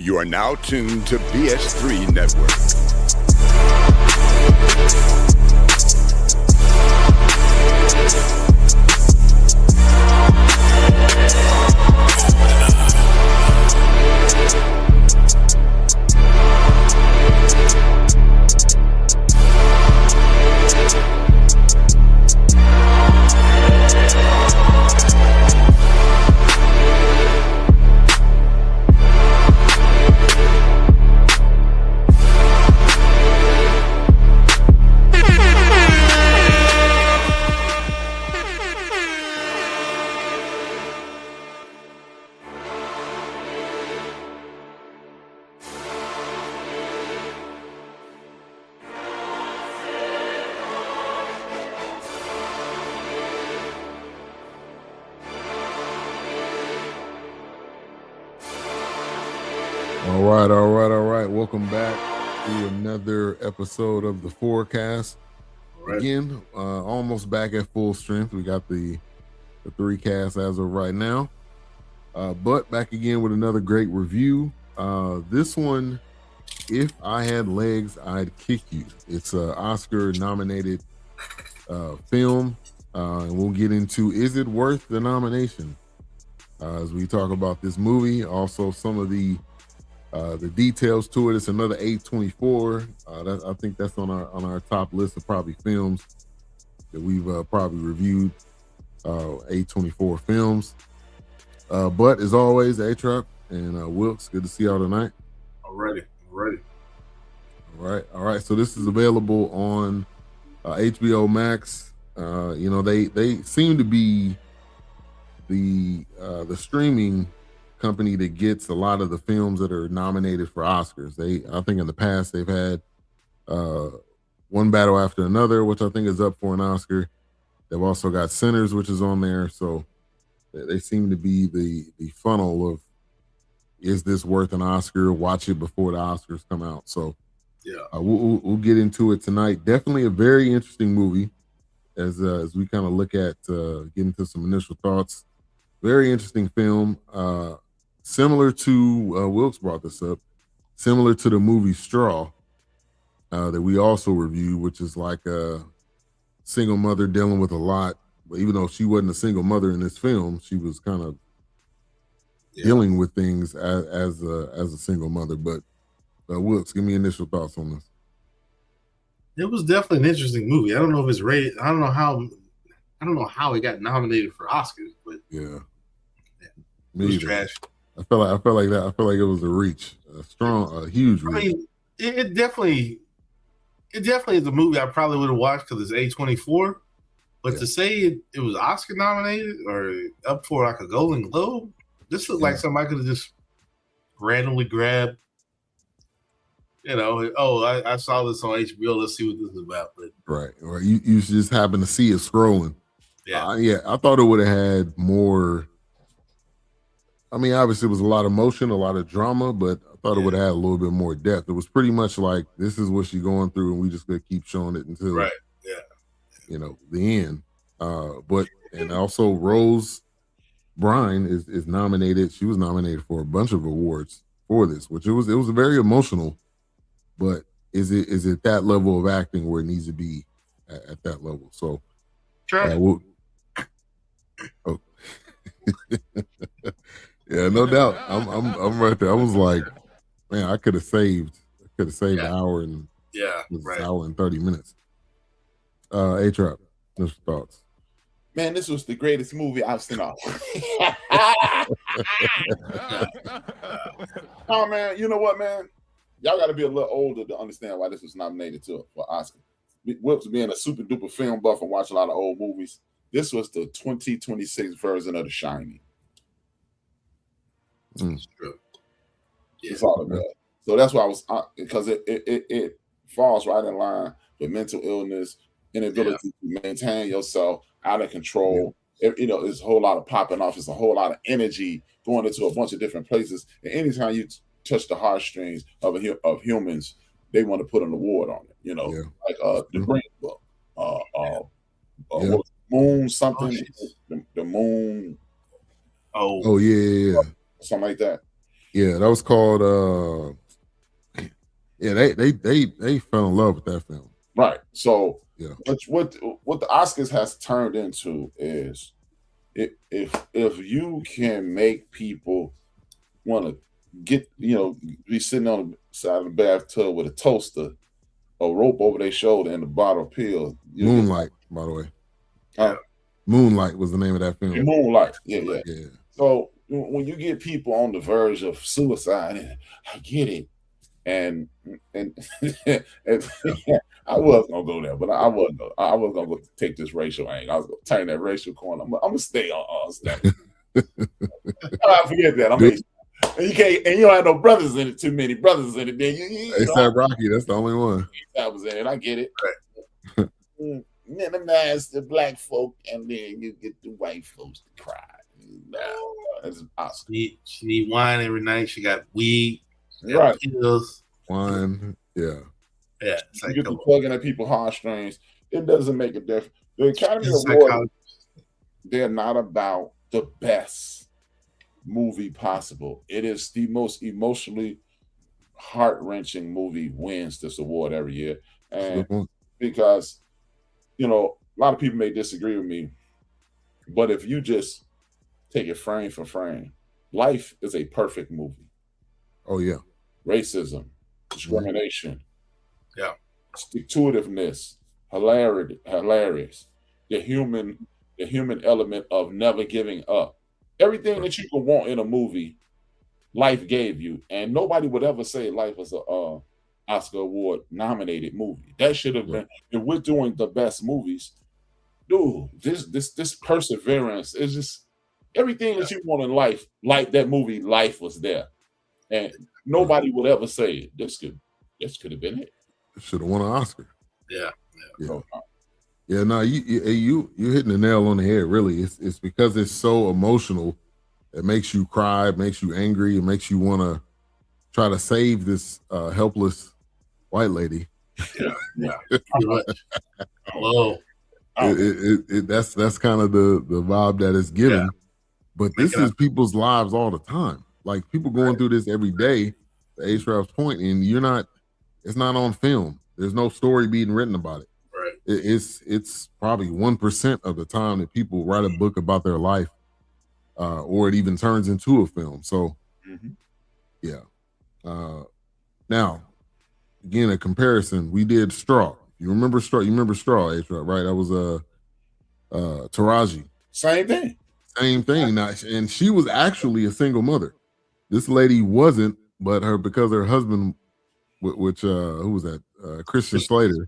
You are now tuned to BS3 Network. All right. Welcome back to another episode of the Fourcast. Right. Again, almost back at full strength. We got the three casts as of right now. But back again with another great review. This one, If I Had Legs, I'd Kick You. It's an Oscar-nominated film. And we'll get into, is it worth the nomination? As we talk about this movie, also some of the details to it. It's another A24. I think that's on our top list of probably films that we've probably reviewed. A24 films. But as always, A-Truck and Wilkes, good to see y'all tonight. Already. All right. So this is available on HBO Max. They seem to be the streaming company that gets a lot of the films that are nominated for Oscars. I think in the past they've had One Battle After Another, which I think is up for an Oscar. They've also got Sinners, which is on there. So they seem to be the funnel of, is this worth an Oscar? Watch it before the Oscars come out. So yeah, we'll get into it tonight. Definitely a very interesting movie as we kind of look at get into some initial thoughts. Very interesting film. Similar to, Wilkes brought this up, similar to the movie Straw that we also reviewed, which is like a single mother dealing with a lot. But even though she wasn't a single mother in this film, she was kind of dealing with things as a single mother. But Wilkes, give me initial thoughts on this. It was definitely an interesting movie. I don't know if it's rated. I don't know how it got nominated for Oscars, but yeah, it was trash. I felt like that. I felt like it was a reach, a huge reach. I mean, it definitely is a movie I probably would have watched because it's A24. But to say it was Oscar nominated or up for like a Golden Globe, this looked like somebody could have just randomly grabbed. I saw this on HBO. Let's see what this is about. But right, or you just happen to see it scrolling. Yeah, I thought it would have had more. I mean, obviously, it was a lot of motion, a lot of drama, but I thought it would have had a little bit more depth. It was pretty much like, this is what she's going through, and we just gonna keep showing it until, the end. And also Rose Byrne is nominated. She was nominated for a bunch of awards for this, which it was very emotional. But is it that level of acting where it needs to be at that level? So, yeah, no doubt. I'm right there. I was like, man, I could have saved an hour and hour and 30 minutes. A-Trap, what's your thoughts? Man, this was the greatest movie I've seen all. Oh man, you know what, man? Y'all got to be a little older to understand why this was nominated for Oscar. Wilkes being a super duper film buff and watch a lot of old movies, this was the 2026 version of The Shining. It's true. It's all about. So that's why I was, because it falls right in line with mental illness, inability to maintain yourself, out of control. There's a whole lot of popping off. It's a whole lot of energy going into a bunch of different places. And anytime you touch the heartstrings of humans, they want to put an award on it. Like the Green Book, Moon something, the Moon. Oh yeah. Something like that. Yeah, that was called. Yeah, they fell in love with that film. Right. So Yeah. what the Oscars has turned into is if you can make people want to get, be sitting on the side of the bathtub with a toaster, a rope over their shoulder, and a bottle of pills. Moonlight, by the way. Moonlight was the name of that film. Moonlight. Yeah. So when you get people on the verge of suicide, and I get it, and I was gonna go there, but I was gonna go take this racial angle. I was gonna turn that racial corner. I'm gonna stay on step. I forget that. I mean, you can't, and you don't have no brothers in it. Too many brothers in it. Then ASAP Rocky. That's the only one. That was in it. I get it. Minimize the black folk, and then you get the white folks to cry. No, that's awesome. She need wine every night. She got weed. Right. Pills. Wine. Yeah. Yeah. You get to plugging at people's heartstrings. It doesn't make a difference. The Academy Awards, they're not about the best movie possible. It is the most emotionally heart-wrenching movie wins this award every year. And because, a lot of people may disagree with me, but if you just take it frame for frame, Life is a perfect movie. Oh, yeah. Racism, discrimination, yeah, stick-to-itiveness, hilarious, the human element of never giving up. Everything that you can want in a movie, Life gave you, and nobody would ever say Life was a Oscar Award nominated movie. That should have been. If we're doing the best movies, dude, this perseverance is just everything that you want in life. Like that movie, Life was there. And nobody would ever say this could have been it. Should have won an Oscar. Yeah. Yeah. No, you hitting the nail on the head. Really, it's because it's so emotional. It makes you cry. It makes you angry. It makes you want to try to save this helpless white lady. Yeah. Pretty much. Hello. That's kind of the vibe that it's given. Yeah. But this is people's lives all the time. Like people going through this every day, to A-Shrap's point, and it's not on film. There's no story being written about it. Right. It's probably 1% of the time that people write a book about their life, or it even turns into a film. So, yeah. Now, again, a comparison. We did Straw. You remember Straw? You remember Straw, A-Shrap, right? That was Taraji. Same thing. Now, and she was actually a single mother. This lady wasn't, but because her husband, which who was that? Christian Slater.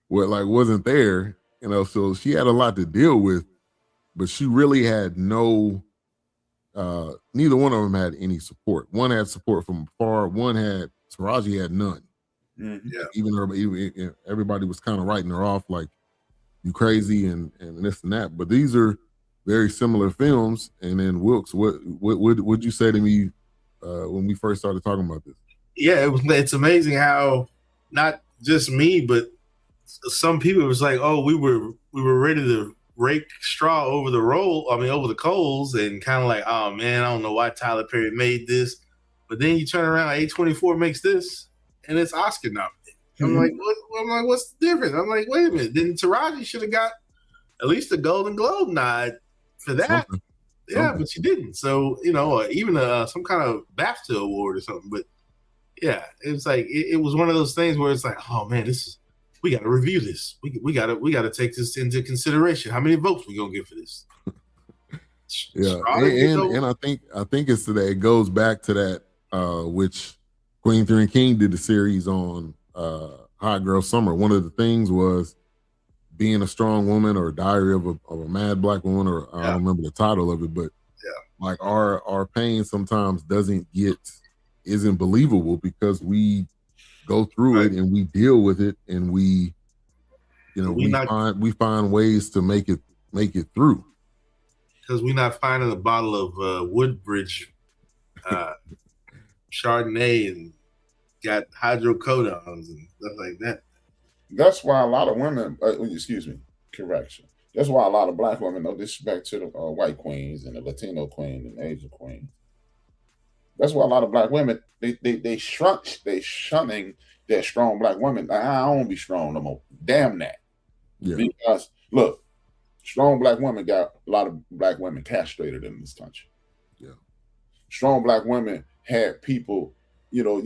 Wasn't there, so she had a lot to deal with, but she really had no. Neither one of them had any support. One had support from afar. Taraji had none. Mm-hmm. Yeah. Even everybody was kind of writing her off like you crazy and this and that. But these are very similar films. And then Wilkes, what would you say to me when we first started talking about this? Yeah, it's amazing how not just me, but some people was like, oh, we were ready to rake straw over the coals, and kind of like, oh man, I don't know why Tyler Perry made this. But then you turn around, A24 makes this, and it's Oscar nominated. I'm like, what? I'm like, what's the difference? I'm like, wait a minute. Then Taraji should have got at least a Golden Globe nod for that. Something. But she didn't. So, even some kind of BAFTA award or something. But yeah, it was like it was one of those things where it's like, oh man, we got to review this. We got to take this into consideration. How many votes we gonna get for this? Yeah, and I think it's that it goes back to that which Queen Three King did the series on Hot Girl Summer. One of the things was being a strong woman, or Diary of a Mad Black Woman, or I don't remember the title of it, but like our pain sometimes isn't believable because we go through it and we deal with it, and we find ways to make it through. Because we're not finding a bottle of Woodbridge Chardonnay and got hydrocodones and stuff like that. That's why a lot of women, correction. That's why a lot of Black women, no disrespect to the white queens and the Latino queen and Asian queen, That's why a lot of black women they shunning that strong black women. Like, I don't be strong no more. Damn that. Yeah. Because look, strong black women got a lot of black women castrated in this country. Yeah. Strong black women had people, you know,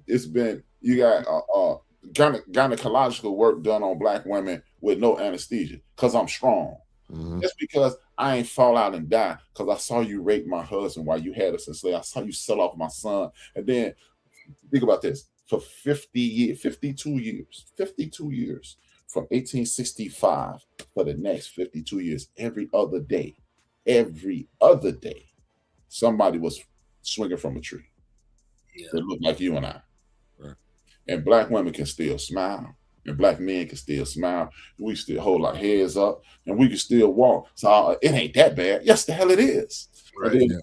it's been, you got gynecological work done on black women with no anesthesia because I'm strong. Mm-hmm. That's because I ain't fall out and die because I saw you rape my husband while you had us in slave. I saw you sell off my son. And then think about this, for 52 years, from 1865 for the next 52 years, every other day, somebody was swinging from a tree. Yeah. That looked like you and I. Right. And black women can still smile, and black men can still smile. We still hold our heads up, and we can still walk. So it ain't that bad. Yes, the hell it is. Right. Then, yeah.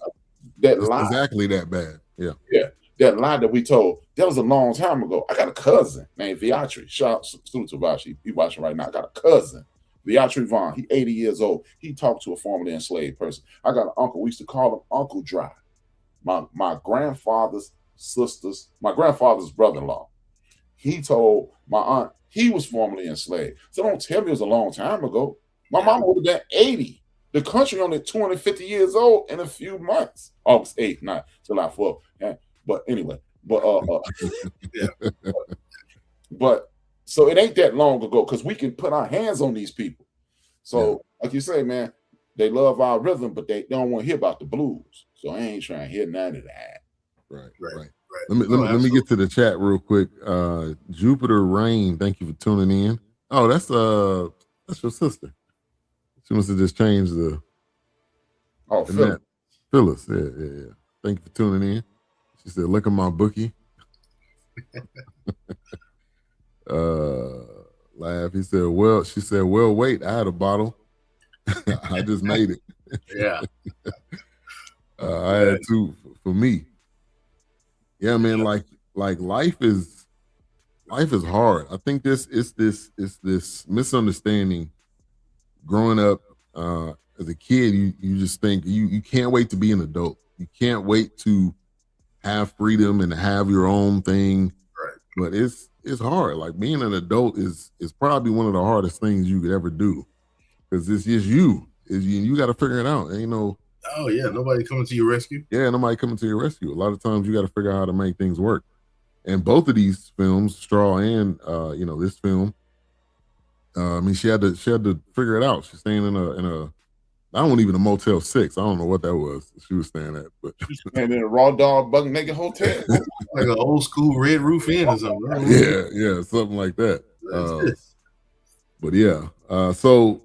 That lie, exactly that bad. Yeah. Yeah. That lie that we told, that was a long time ago. I got a cousin named Viatri. Shout out to Vashi. He watching right now. I got a cousin, Viatri Vaughn. He 80 years old. He talked to a formerly enslaved person. I got an uncle. We used to call him Uncle Dry. My grandfather's brother-in-law. He told my aunt he was formerly enslaved. So don't tell me it was a long time ago. My mama would have been 80. The country only 250 years old in a few months. August 8th, not July 4th. Yeah. But anyway, but so it ain't that long ago because we can put our hands on these people. So like you say, man, they love our rhythm, but they don't want to hear about the blues. So I ain't trying to hear none of that. Right. Let me get to the chat real quick. Jupiter Rain, thank you for tuning in. Oh, that's your sister. She must have just changed the. Oh, Phyllis. Yeah. Thank you for tuning in. She said, "Look at my bookie." Laugh. He said, "Well," she said, "Well, wait, I had a bottle. I just made it." Yeah. I had two for me. Yeah, man. Like life is hard. I think this misunderstanding. Growing up as a kid, you just think you can't wait to be an adult. You can't wait to have freedom and have your own thing. Right. But it's hard. Like being an adult is probably one of the hardest things you could ever do. Because it's just you. You got to figure it out. Ain't no. Oh yeah, nobody coming to your rescue. Yeah, nobody coming to your rescue. A lot of times you got to figure out how to make things work. And both of these films, Straw and this film, she had to figure it out. She's staying in a I don't even a Motel 6. I don't know what that was she was staying at, but and in a raw dog bug naked hotel, like an old school Red Roof Inn or something. Right? Yeah, something like that. But yeah, so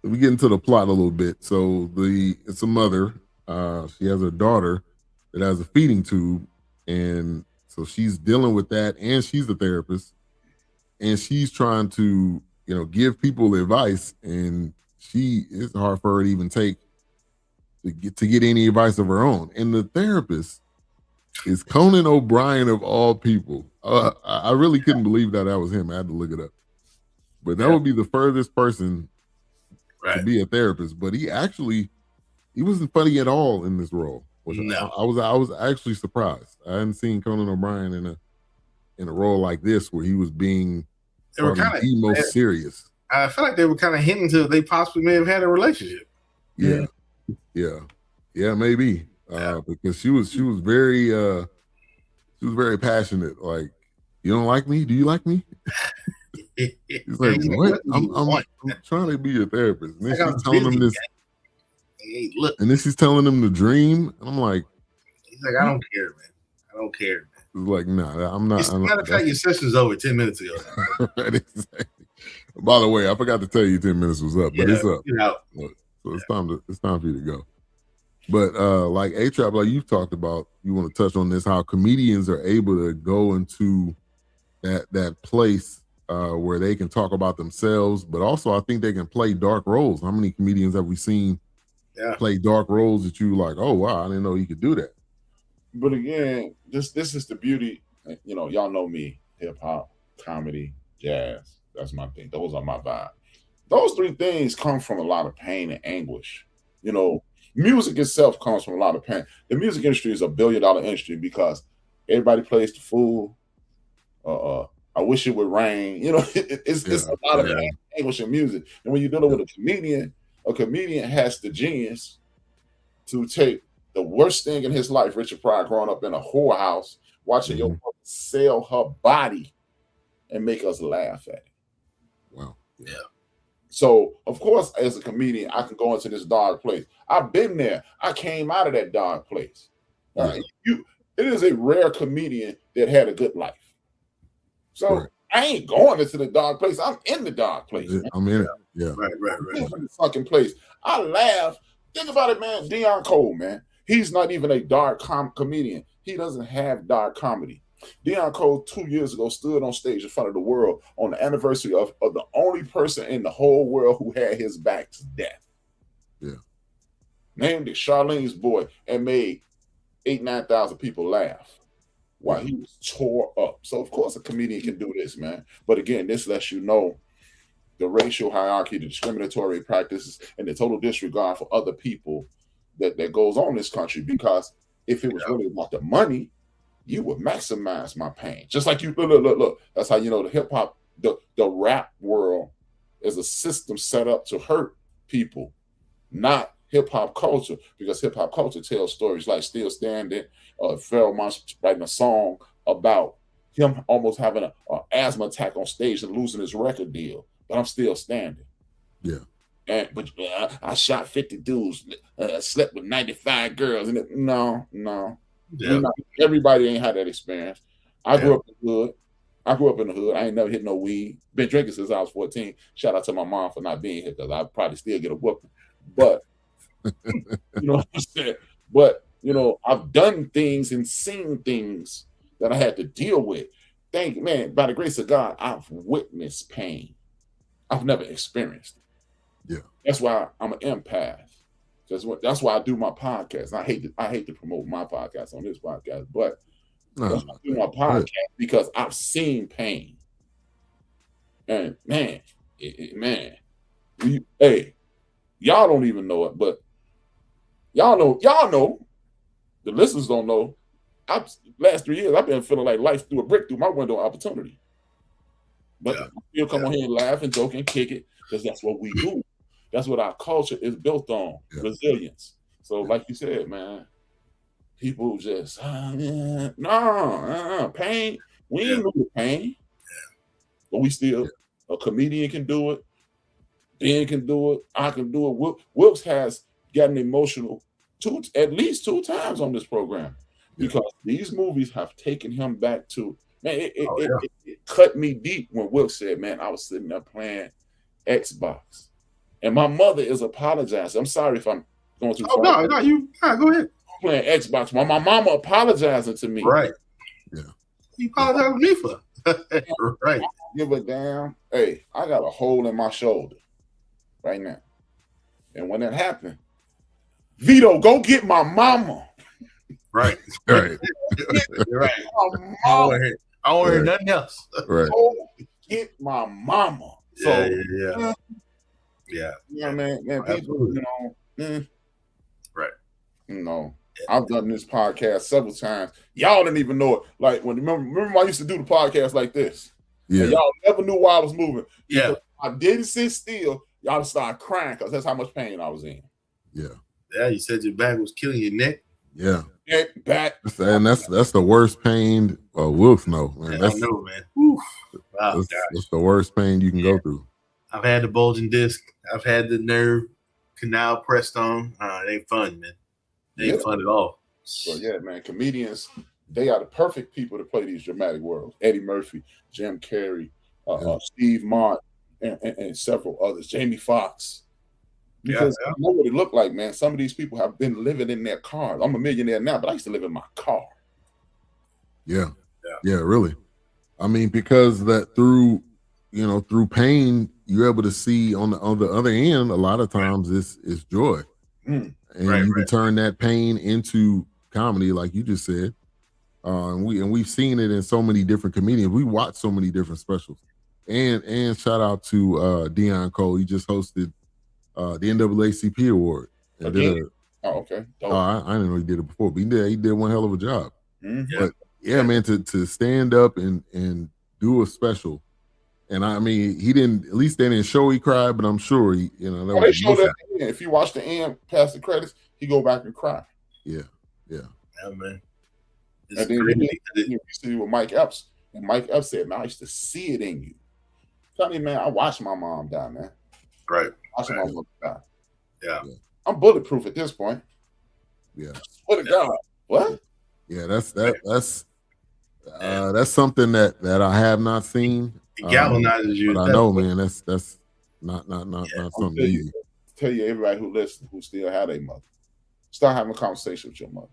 we get into the plot a little bit. So it's a mother. She has a daughter that has a feeding tube, and so she's dealing with that, and she's a therapist, and she's trying to give people advice, and it's hard for her to even to get any advice of her own. And the therapist is Conan O'Brien of all people. I really couldn't believe that was him. I had to look it up. But that would be the furthest person to be a therapist. But he wasn't funny at all in this role. No. I was actually surprised. I hadn't seen Conan O'Brien in a role like this where he was being the most serious. I feel like they were kind of hinting to they possibly may have had a relationship. Yeah, maybe. Because she was very passionate. Like, you don't like me? Do you like me? He's like, what? I'm trying to be your therapist. And then she's telling him this. Hey, look. And then she's telling him to dream. And I'm like, he's like, I don't care, man. I don't care. It's like, nah, I'm not. As a matter of fact, your session's over 10 minutes ago. Right, exactly. By the way, I forgot to tell you 10 minutes was up, but it's up. So it's time for you to go. But like A-Trap, like you've talked about, you want to touch on this, how comedians are able to go into that place where they can talk about themselves, but also I think they can play dark roles. How many comedians have we seen play dark roles that you like, oh wow, I didn't know you could do that. But again, this is the beauty. Y'all know me, hip hop, comedy, jazz. That's my thing. Those are my vibe. Those three things come from a lot of pain and anguish. Music itself comes from a lot of pain. The music industry is $1 billion industry because everybody plays the fool. I wish it would rain. You know, it's a lot of anguish in music. And when you're dealing with a comedian has the genius to take the worst thing in his life, Richard Pryor growing up in a whorehouse, watching your mother sell her body and make us laugh at it. Wow. Yeah. So, of course, as a comedian, I can go into this dark place. I've been there. I came out of that dark place. It is a rare comedian that had a good life. So I ain't going into the dark place. I'm in the dark place. Man. I'm in it. Yeah. Right. I'm in the fucking place. I laugh. Think about it, man. Deion Cole, man. He's not even a dark comedian. He doesn't have dark comedy. Deion Cole 2 years ago stood on stage in front of the world on the anniversary of the only person in the whole world who had his back to death. Yeah. Named it Charlene's Boy and made 9,000 people laugh while he was tore up. So, of course, a comedian can do this, man. But again, this lets you know the racial hierarchy, the discriminatory practices, and the total disregard for other people that goes on in this country. Because if it was really about the money, you would maximize my pain. Just like you look. That's how you know the hip hop, the rap world is a system set up to hurt people, not hip hop culture. Because hip hop culture tells stories like Still Standing, Pharoah Monch writing a song about him almost having an asthma attack on stage and losing his record deal, but I'm still standing. Yeah. But I shot 50 dudes, slept with 95 girls, and no. Yeah. Everybody ain't had that experience. I grew up in the hood. I ain't never hit no weed. Been drinking since I was 14. Shout out to my mom for not being here because I'd probably still get a whooping. But you know what I'm saying? But you know, I've done things and seen things that I had to deal with. Man, by the grace of God, I've witnessed pain. I've never experienced it. Yeah. That's why I'm an empath. That's why I do my podcast. I hate to promote my podcast on this podcast, but that's why I do my podcast because I've seen pain. And man, y'all don't even know it, but y'all know. The listeners don't know. Last 3 years, I've been feeling like life threw a brick through my window of opportunity. But I still come on here and laugh and joke and kick it because that's what we do. That's what our culture is built on, resilience. So like you said, man, people just, pain. We ain't know the pain. But we still, a comedian can do it. Ben can do it. I can do it. Wilkes has gotten emotional at least 2 times on this program because these movies have taken him back to, man, it cut me deep when Wilkes said, man, I was sitting there playing Xbox. And my mother is apologizing. I'm sorry if I'm going too far. No, go ahead. Playing Xbox. My mama apologizing to me. Right. Yeah. You apologize to me for. Right. I don't give a damn. Hey, I got a hole in my shoulder right now. And when that happened, Vito, go get my mama. Right. Right. Right. I don't want to hear nothing else. Right. Go get my mama. So, yeah, man, people, right. You know, I've done this podcast several times. Y'all didn't even know it. Like when remember I used to do the podcast like this. Yeah. And y'all never knew why I was moving. Yeah. I didn't sit still. Y'all started crying because that's how much pain I was in. Yeah. Yeah, you said your back was killing your neck. Yeah. Neck, back. And that's the worst pain Wilkes know, man. I know, man. Wow, that's the worst pain you can go through. I've had the bulging disc. I've had the nerve canal pressed on. It ain't fun, man. It ain't fun at all. So yeah, man, comedians, they are the perfect people to play these dramatic roles. Eddie Murphy, Jim Carrey, Steve Martin, and several others. Jamie Foxx. Because I know what it looked like, man. Some of these people have been living in their cars. I'm a millionaire now, but I used to live in my car. Yeah, really. I mean, because that through pain, you're able to see on the other end, a lot of times it's joy. And you can turn that pain into comedy, like you just said. And we've seen it in so many different comedians. We watch so many different specials. And shout out to Deion Cole. He just hosted the NAACP award. And Oh, okay. Oh, I didn't know he did it before, but he did one hell of a job. Mm-hmm. But yeah, man, to stand up and do a special, and I mean, he didn't. At least they didn't show he cried, but I'm sure he, you know, they showed that. If you watch the end past the credits, he go back and cry. Yeah, man. And then you see with Mike Epps, and Mike Epps said, "Man, I used to see it in you." Tell me, man, I watched my mom die, man. Right. Watching my mother die. Yeah. I'm bulletproof at this point. Yeah. What a God. What? Yeah, that's something that I have not seen. It galvanizes you. But I know, man, that's not something easy. Tell you, everybody who listens, who still had a mother, start having a conversation with your mother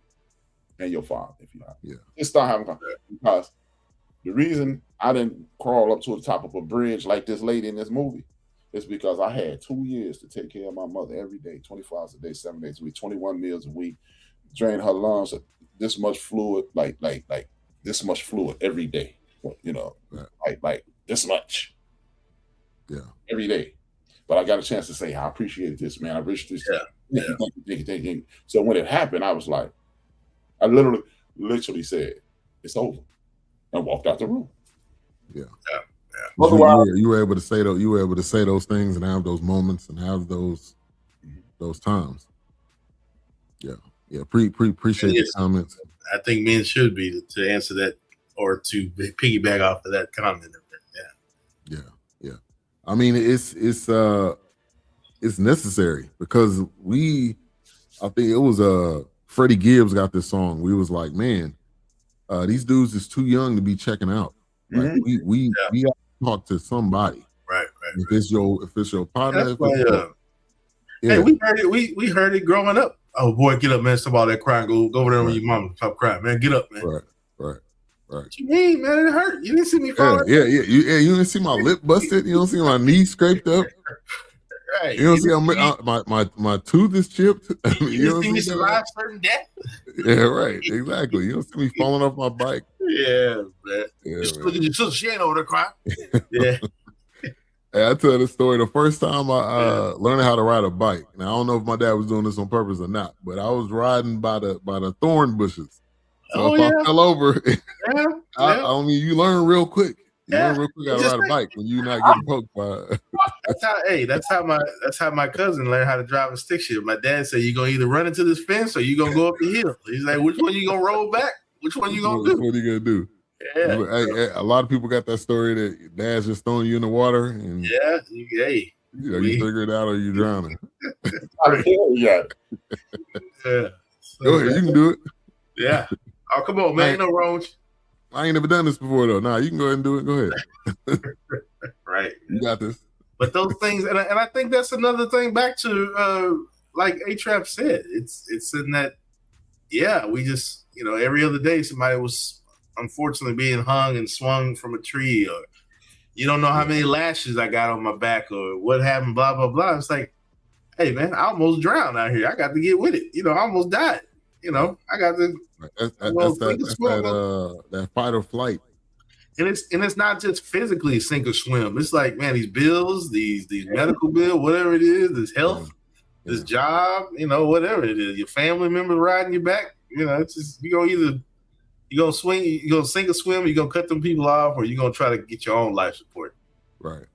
and your father, if you have. Yeah. Just start having a conversation. Because the reason I didn't crawl up to the top of a bridge like this lady in this movie is because I had 2 years to take care of my mother every day, 24 hours a day, 7 days a week, 21 meals a week, drain her lungs, this much fluid, like this much fluid every day, you know, like this much. Yeah. Every day. But I got a chance to say, I appreciated this, man. I appreciate this. Yeah. Thank you. So when it happened, I was like, I literally said, it's over. And walked out the room. Yeah. Otherwise, you were able to say those. You were able to say those things and have those moments and have those times. Yeah. Appreciate the comments. I think men should be to answer that or to piggyback off of that comment. Yeah. I mean, it's necessary because I think it was Freddie Gibbs got this song. We was like, man, these dudes is too young to be checking out. Like we have to talk to somebody. Right. If it's your partner. Hey, we heard it growing up. Oh boy, get up, man! Stop all that crying. Go over there with your mama. Stop crying, man. Get up, man. Right. What you mean, man? It hurt. You didn't see me fall. Yeah. You didn't see my lip busted. You don't see my knee scraped up. Right. You don't see my tooth is chipped. You don't see me survive certain death. Yeah, right. Exactly. You don't see me falling off my bike. Yeah, man. Just look at your sister. She ain't over there crying. Yeah. Hey, I tell the story. The first time I learned how to ride a bike. Now I don't know if my dad was doing this on purpose or not, but I was riding by the thorn bushes. So if I fell over, I mean, you learn real quick. You learn real quick how to ride a bike when you're not getting poked by. That's how my cousin learned how to drive a stick shift. My dad said you're gonna either run into this fence or you're gonna go up the hill. He's like, which one you gonna roll back? Which one you gonna do? What are you gonna do? Yeah. Hey, a lot of people got that story that dad's just throwing you in the water and you figure it out or you drowning. Yeah. Go ahead, you can do it. Yeah. Oh, come on, man. Ain't no wrong. I ain't never done this before though. Nah, you can go ahead and do it. Go ahead. Right. You got this. But those things, and I think that's another thing back to like A-Trap said. It's in that, we just, every other day somebody was unfortunately being hung and swung from a tree, or you don't know how many lashes I got on my back or what happened, blah, blah, blah. It's like, hey man, I almost drowned out here. I got to get with it. I almost died. I got to. That's that fight or flight. And it's not just physically sink or swim. It's like, man, these bills, these medical bill, whatever it is, this health, this job, whatever it is, your family members riding your back. It's just you're gonna swing, you're gonna sink or swim, you're gonna cut them people off, or you're gonna try to get your own life support. Right.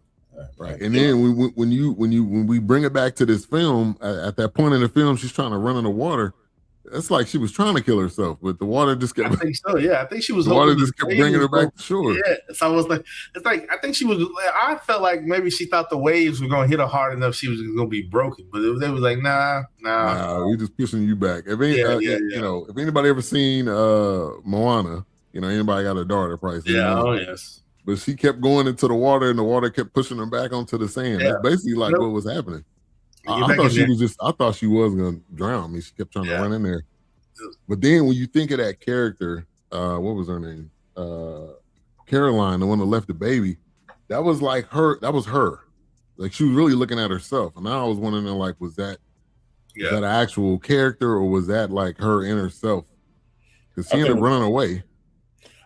And then when we bring it back to this film, at that point in the film, she's trying to run in the water. It's like she was trying to kill herself, but the water just kept. I think so. Yeah, I think she was. The water just kept bringing her back to shore. Yeah, so I was like, I think she was. I felt like maybe she thought the waves were going to hit her hard enough. She was going to be broken, but they was like, nah. We just pushing you back. If anybody ever seen Moana, anybody got a daughter, probably. Yes. But she kept going into the water, and the water kept pushing her back onto the sand. Yeah. That's basically like what was happening. I thought she was gonna drown. I mean, she kept trying to run in there. But then when you think of that character, what was her name? Caroline, the one that left the baby. That was like her. That was her. Like she was really looking at herself. And now I was wondering, like, was that an actual character or was that like her inner self? Because she ended up running away.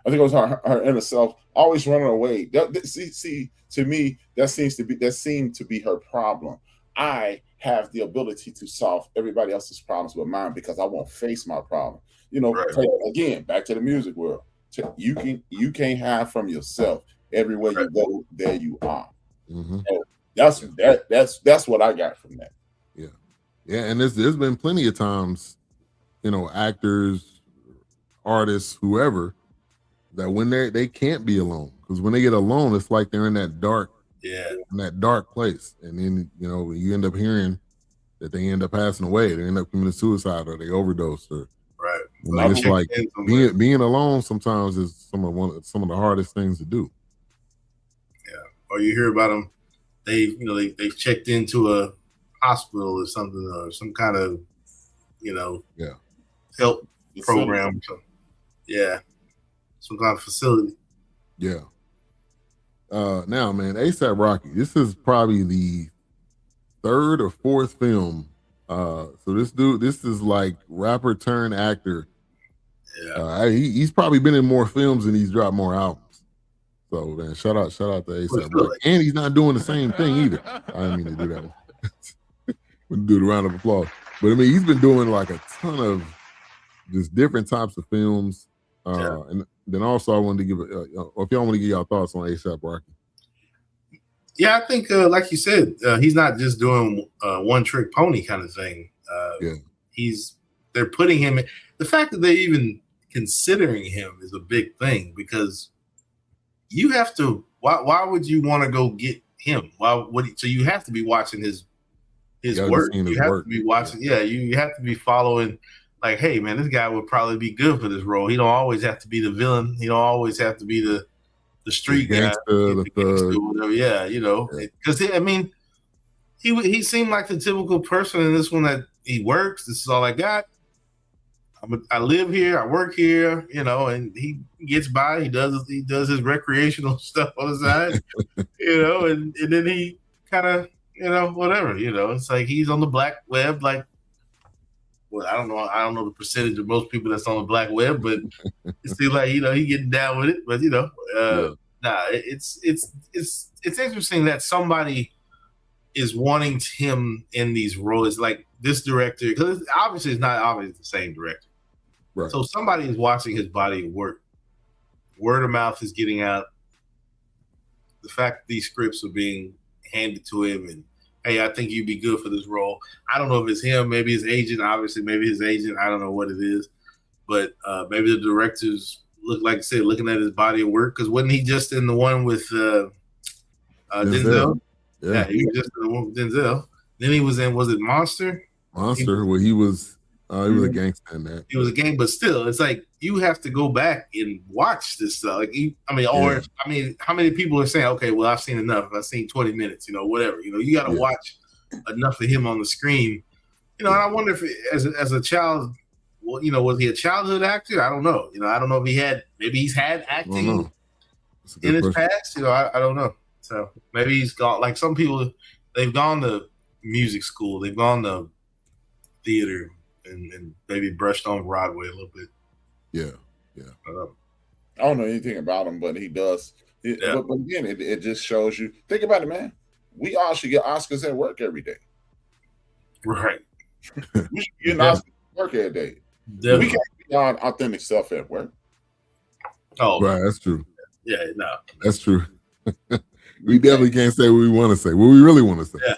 I think it was her inner self, always running away. See, to me, that seemed to be her problem. I have the ability to solve everybody else's problems but mine because I won't face my problem. Again, back to the music world. You can't hide from yourself. Everywhere you go, there you are. Mm-hmm. So that's what I got from that. Yeah, and there's been plenty of times, actors, artists, whoever, that when they can't be alone, because when they get alone, it's like they're in that dark place, and then you end up hearing that they end up passing away, they end up committing suicide, or they overdose, or it's like being alone sometimes is some of the hardest things to do. Yeah, or you hear about them, they've checked into a hospital or something, or some kind of help program. Some kind of facility. Yeah. Now, man, ASAP Rocky, this is probably the third or fourth film. So this is like rapper turned actor. Yeah. He's probably been in more films and he's dropped more albums. So, man, shout out to ASAP Rocky. And he's not doing the same thing either. I didn't mean to do that one. We'll do the round of applause. But I mean, he's been doing like a ton of just different types of films. And then also I wanted to give if y'all want to give y'all thoughts on ASAP Rocky. Yeah, I think like you said, he's not just doing one trick pony kind of thing. They're putting him in, the fact that they're even considering him is a big thing, because you have to, why would you want to go get him? So you have to be watching his work. You have to be watching, you have to be following, like, hey man, this guy would probably be good for this role. He don't always have to be the villain. He don't always have to be the street guy, the gangster, whatever. Because he seemed like the typical person in this one, that he works. This is all I got. I live here. I work here. And he gets by. He does his recreational stuff on the side. And then he kind of whatever. It's like he's on the black web, like. Well, I don't know the percentage of most people that's on the black web, but it seems like he getting down with it. But it's interesting that somebody is wanting him in these roles, like this director, because obviously it's not obviously the same director. Right. So somebody is watching his body of work. Word of mouth is getting out. The fact that these scripts are being handed to him, and hey, I think you'd be good for this role. I don't know if it's him, maybe his agent, obviously, maybe his agent. I don't know what it is. But maybe the directors looking at his body of work. Because wasn't he just in the one with Denzel? Yeah, he was just in the one with Denzel. Then he was in, was it Monster? Where he was a gangster in that. He was a gang, but still, it's like you have to go back and watch this stuff. Like, how many people are saying, okay, well, I've seen enough. I've seen 20 minutes, whatever. You got to watch enough of him on the screen. And I wonder if, as a child, well, was he a childhood actor? I don't know. I don't know if he's had acting in his past. I don't know. So maybe he's gone. Like some people, they've gone to music school, they've gone to theater, and maybe brushed on Broadway a little bit. Yeah. I don't know anything about him, but he does. But again, it just shows you. Think about it, man. We all should get Oscars at work every day. Right. We should get an Oscar at work every day. Definitely. We can't be our authentic self at work. Oh, right. That's true. Yeah, no. That's true. We definitely can't say what we want to say. What we really want to say. Yeah.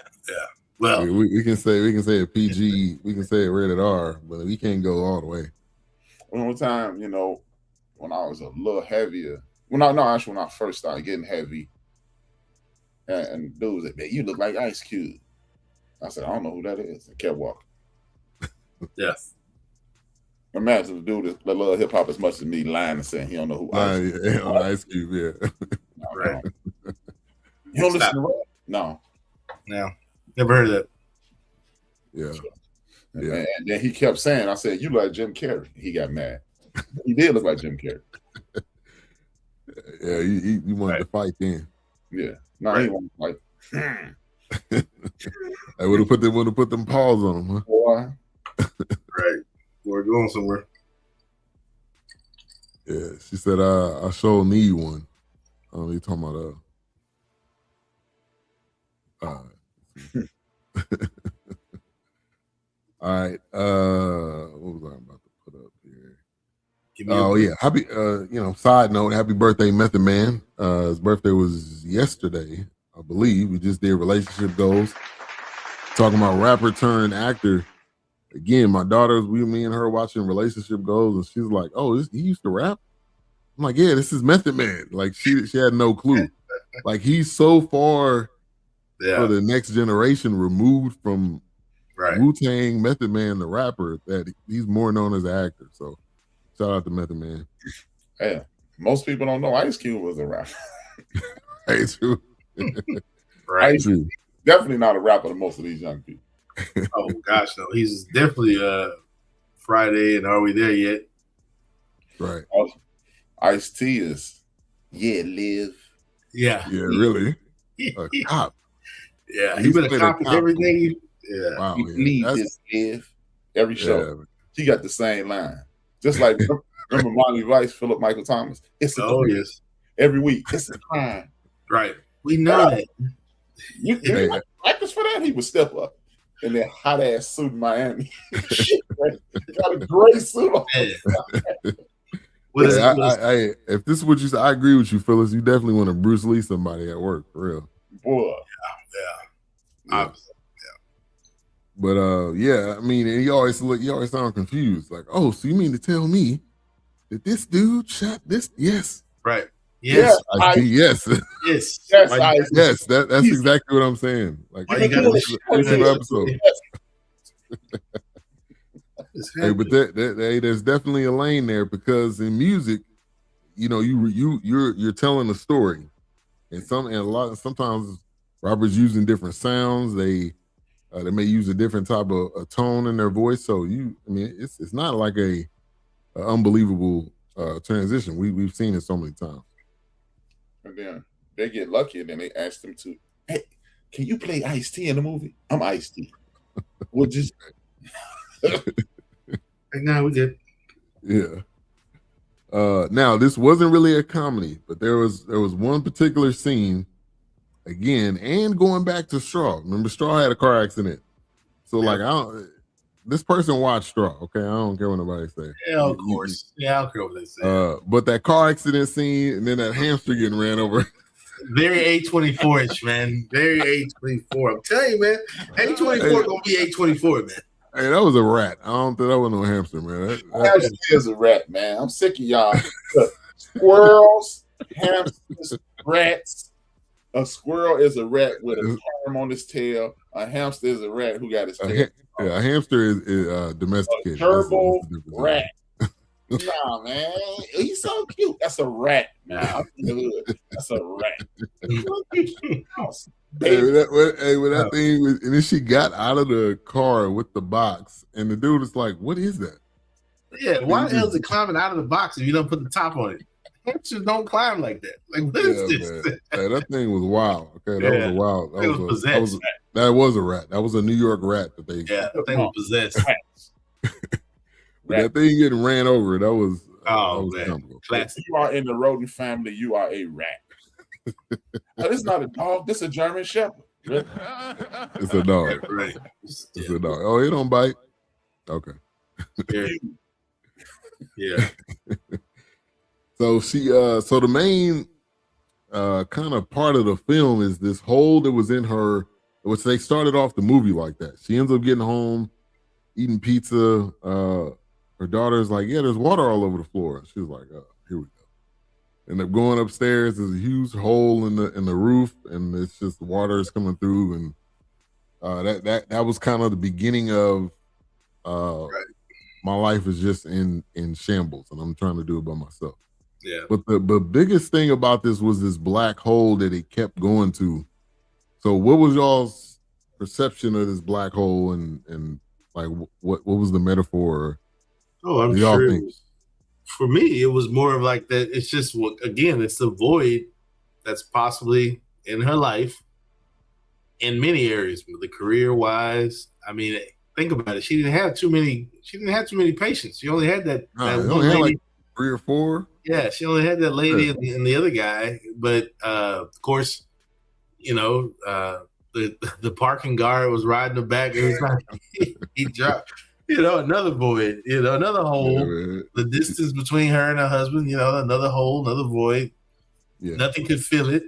Well, we can say a PG, we can say a rated R, but we can't go all the way. One time, when I was a little heavier, when I first started getting heavy, and dude was like, man, you look like Ice Cube. I said, I don't know who that is. I kept walking. Yes. Imagine the dude that love hip hop as much as me lying and saying he don't know who Ice Cube. Yeah. Right. You don't listen to rap? No. Never heard of that. Yeah. And then he kept saying, I said, you look like Jim Carrey. He got mad. He did look like Jim Carrey. Yeah, he wanted to fight then. Yeah. No, he wanted to fight. I would have put them paws on him, huh? Boy. Right. We're going somewhere. Yeah. She said, I sure need one. You talking about All right. What was I about to put up here? Oh yeah, happy. Side note, happy birthday, Method Man. His birthday was yesterday, I believe. We just did relationship goals. Talking about rapper turned actor. Again, my daughters, me and her watching relationship goals, and she's like, "Oh, he used to rap." I'm like, "Yeah, this is Method Man." Like she had no clue. Like he's so far for the next generation removed from Wu-Tang, Method Man, the rapper, that he's more known as an actor. So shout out to Method Man. Yeah, most people don't know Ice Cube was a rapper. Hey, true. Right. Ice Cube, definitely not a rapper to most of these young people. Oh gosh, no, he's definitely Friday, and are we there yet? Right. Ice-T is live. Yeah, really. A cop. Yeah, he been a cop in everything. Yeah, wow. Leave this live every show. Yeah. He got the same line, just like remember Miami Vice, Philip Michael Thomas. It's a crime. Yes, every week. It's a crime. Right, we know that. You practice for that? He would step up in that hot ass suit in Miami. Got a gray suit on. If this is what you said, I agree with you, Phyllis. You definitely want to Bruce Lee somebody at work, for real. Boy. Yeah. But I mean, and you always sound confused. Like, oh, so you mean to tell me that this dude shot this? Yes. Right. Yes. Yes. Yes. Yes. That's exactly what I'm saying. Like, every single episode. Hey, but there's definitely a lane there, because in music, you're telling a story, and sometimes rappers using different sounds. They may use a different type of a tone in their voice. So it's not like a unbelievable transition. We've seen it so many times. And then they get lucky, and then they ask them to, "Hey, can you play Ice-T in the movie? I'm Ice-T." We'll just. Now we did. Yeah. Now this wasn't really a comedy, but there was one particular scene, again, and going back to Straw. Remember, Straw had a car accident. So this person watched Straw. Okay, I don't care what nobody say. Yeah, of course. I don't care what they say. But that car accident scene, and then that hamster getting ran over. Very A24ish, man. Very A24. I'm telling you, man. A24 gonna be A24, man. Hey, that was a rat. I don't think that was no hamster, man. Hamster is a rat, man. I'm sick of y'all. Squirrels, hamsters, rats. A squirrel is a rat with a worm on his tail. A hamster is a rat who got his tail. A hamster is domesticated. A turbo rat. Nah, man. He's so cute. That's a rat, man. I'm in the hood. That's a rat. When that thing was, and then she got out of the car with the box, and the dude was like, "What is that?" Yeah, why the hell is it climbing out of the box if you don't put the top on it? Hamsters don't climb like that. Like, what is this? Hey, that thing was wild. Okay, that was a wild. It was possessed. That was a rat. That was a New York rat that they. Yeah, that thing was possessed. That thing getting ran over, that was man. Classic. You are in the rodent family, you are a rat. This is not a dog, this is a German Shepherd. It's a dog. Right. It's a dog. Oh, it don't bite? Okay. Yeah. So the main kind of part of the film is this hole that was in her, which they started off the movie like that. She ends up getting home, eating pizza. Her daughter's like, "Yeah, there's water all over the floor." She was like, "Oh, here we go." End up going upstairs. There's a huge hole in the roof, and it's just water is coming through. And that was kind of the beginning of my life is just in shambles, and I'm trying to do it by myself. Yeah. But the biggest thing about this was this black hole that it kept going to. So what was y'all's perception of this black hole, and like what was the metaphor? Oh, I'm sure. For me, it was more of like that. It's just, again, it's the void that's possibly in her life in many areas, the career wise. I mean, think about it. She didn't have too many patients. She only had that one lady. Had like 3 or 4. Yeah, she only had that lady and the other guy. But of course, the parking guard was riding the back every time he dropped. Another void. Another hole. Yeah, the distance between her and her husband. Another hole, another void. yeah. Nothing could fill it.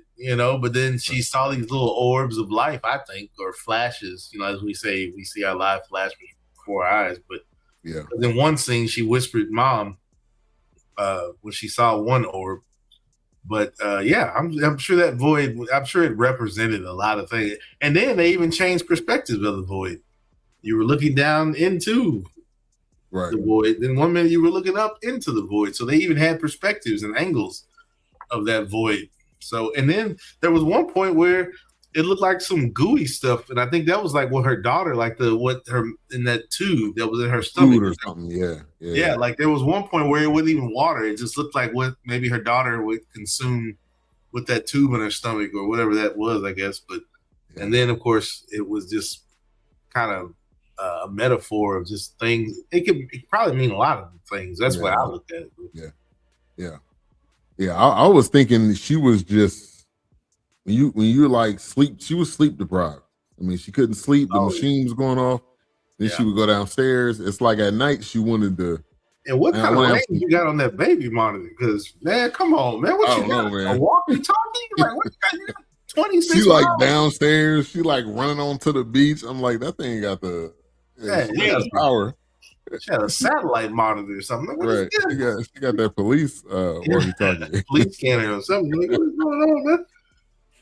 But then she saw these little orbs of life, I think, or flashes. As we say, we see our life flash before our eyes. But yeah. In one scene, she whispered, "Mom," when she saw one orb. But I'm sure that void. I'm sure it represented a lot of things. And then they even changed perspectives of the void. You were looking down into the void. Then 1 minute you were looking up into the void. So they even had perspectives and angles of that void. So, and then there was one point where it looked like some gooey stuff, and I think that was like what her daughter, like in that tube that was in her stomach or something. Yeah. Like there was one point where it wasn't even water; it just looked like what maybe her daughter would consume with that tube in her stomach or whatever that was, I guess. But and then of course it was just kind of a metaphor of just things. It could probably mean a lot of things. That's why I looked at it. Yeah. I was thinking she was just when you like sleep. She was sleep deprived. I mean, she couldn't sleep. The machine was going off. Then she would go downstairs. It's like at night she wanted to. And what kind of range you got on that baby monitor? Because man, come on, man, what you got? Man. A walkie-talkie? Like what you got? 26. She like downstairs. She like running onto the beach. I'm like, that thing got the power. She had a satellite monitor or something. Like, right. She got that police walkie-talkie. Police scanner or something. Like, what is going on, man?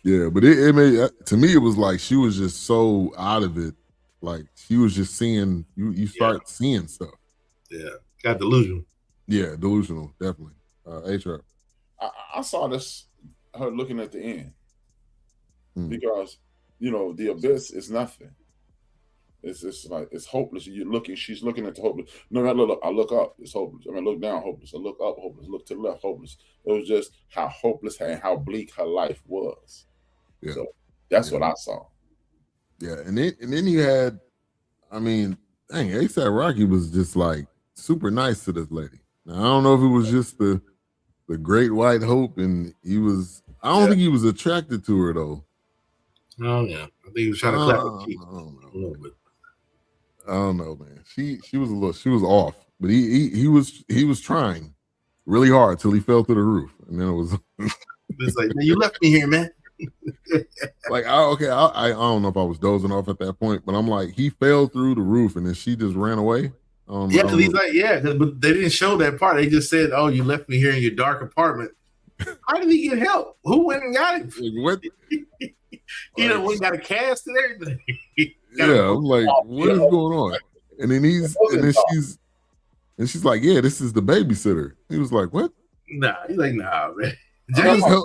Yeah, but it made, to me, it was like she was just so out of it. Like she was just seeing, you start seeing stuff. Yeah, got delusional. Yeah, delusional, definitely. A-Trap. I saw this, her looking at the end. Because, the abyss is nothing. It's just like it's hopeless. She's looking at the hopeless. No, look, I look up, it's hopeless. I mean, look down, hopeless. I look up, hopeless. Look to the left, hopeless. It was just how hopeless and how bleak her life was. Yeah. So that's what I saw. Yeah, and then you had, I mean, dang, ASAP Rocky was just like super nice to this lady. Now, I don't know if it was just the great white hope, and I don't think he was attracted to her though. Oh yeah, I think he was trying to clap her cheek. I don't know, man. She was off, but he was trying really hard till he fell through the roof, and then it was. It's like, man, you left me here, man. Like, I don't know if I was dozing off at that point, but I'm like, he fell through the roof, and then she just ran away. Yeah, because he's like, but they didn't show that part. They just said, "Oh, you left me here in your dark apartment." How did he get help? Who went and got him? Like, what? He done got a cast and everything. I'm like, what is going on? And then she's like, yeah, this is the babysitter. He was like, what? Nah, he's like, nah, man.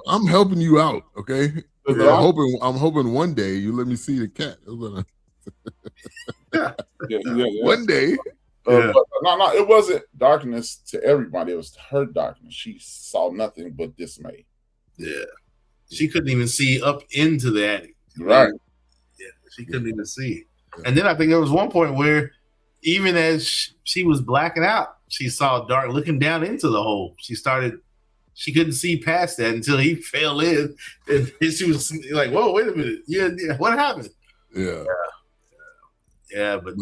I'm helping you out, okay? I'm hoping one day you let me see the cat. One day. But no, it wasn't darkness to everybody. It was her darkness. She saw nothing but dismay. Yeah. She couldn't even see up into the attic. Right. Yeah, she couldn't even see. And then I think there was one point where even as she was blacking out, she saw dark looking down into the hole. She couldn't see past that until he fell in. And she was like, whoa, wait a minute. Yeah, what happened? Yeah, but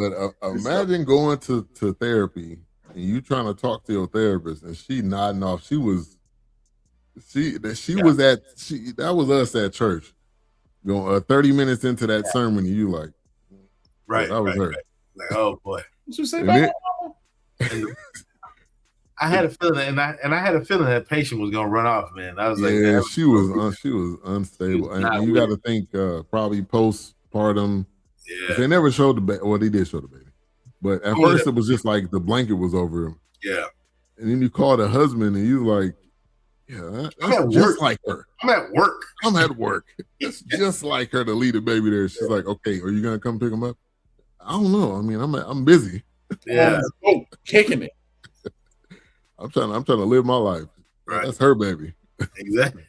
imagine going to therapy and you trying to talk to your therapist and she nodding off. That was us at church. 30 minutes into that sermon, you like, right? That was her. Right. Like, oh boy, what you say about I had a feeling, and I had a feeling that patient was gonna run off, man. I was like, she was unstable, and you got to think probably postpartum. Yeah, they never showed the baby. Well, they did show the baby, but at first it was just like the blanket was over him. Yeah, and then you call the husband, and you like, that's just like her. I'm at work. It's just like her to leave the baby there. She's like, okay, are you gonna come pick him up? I don't know. I mean, I'm busy. Yeah, kicking it. I'm trying to live my life. Right. That's her baby.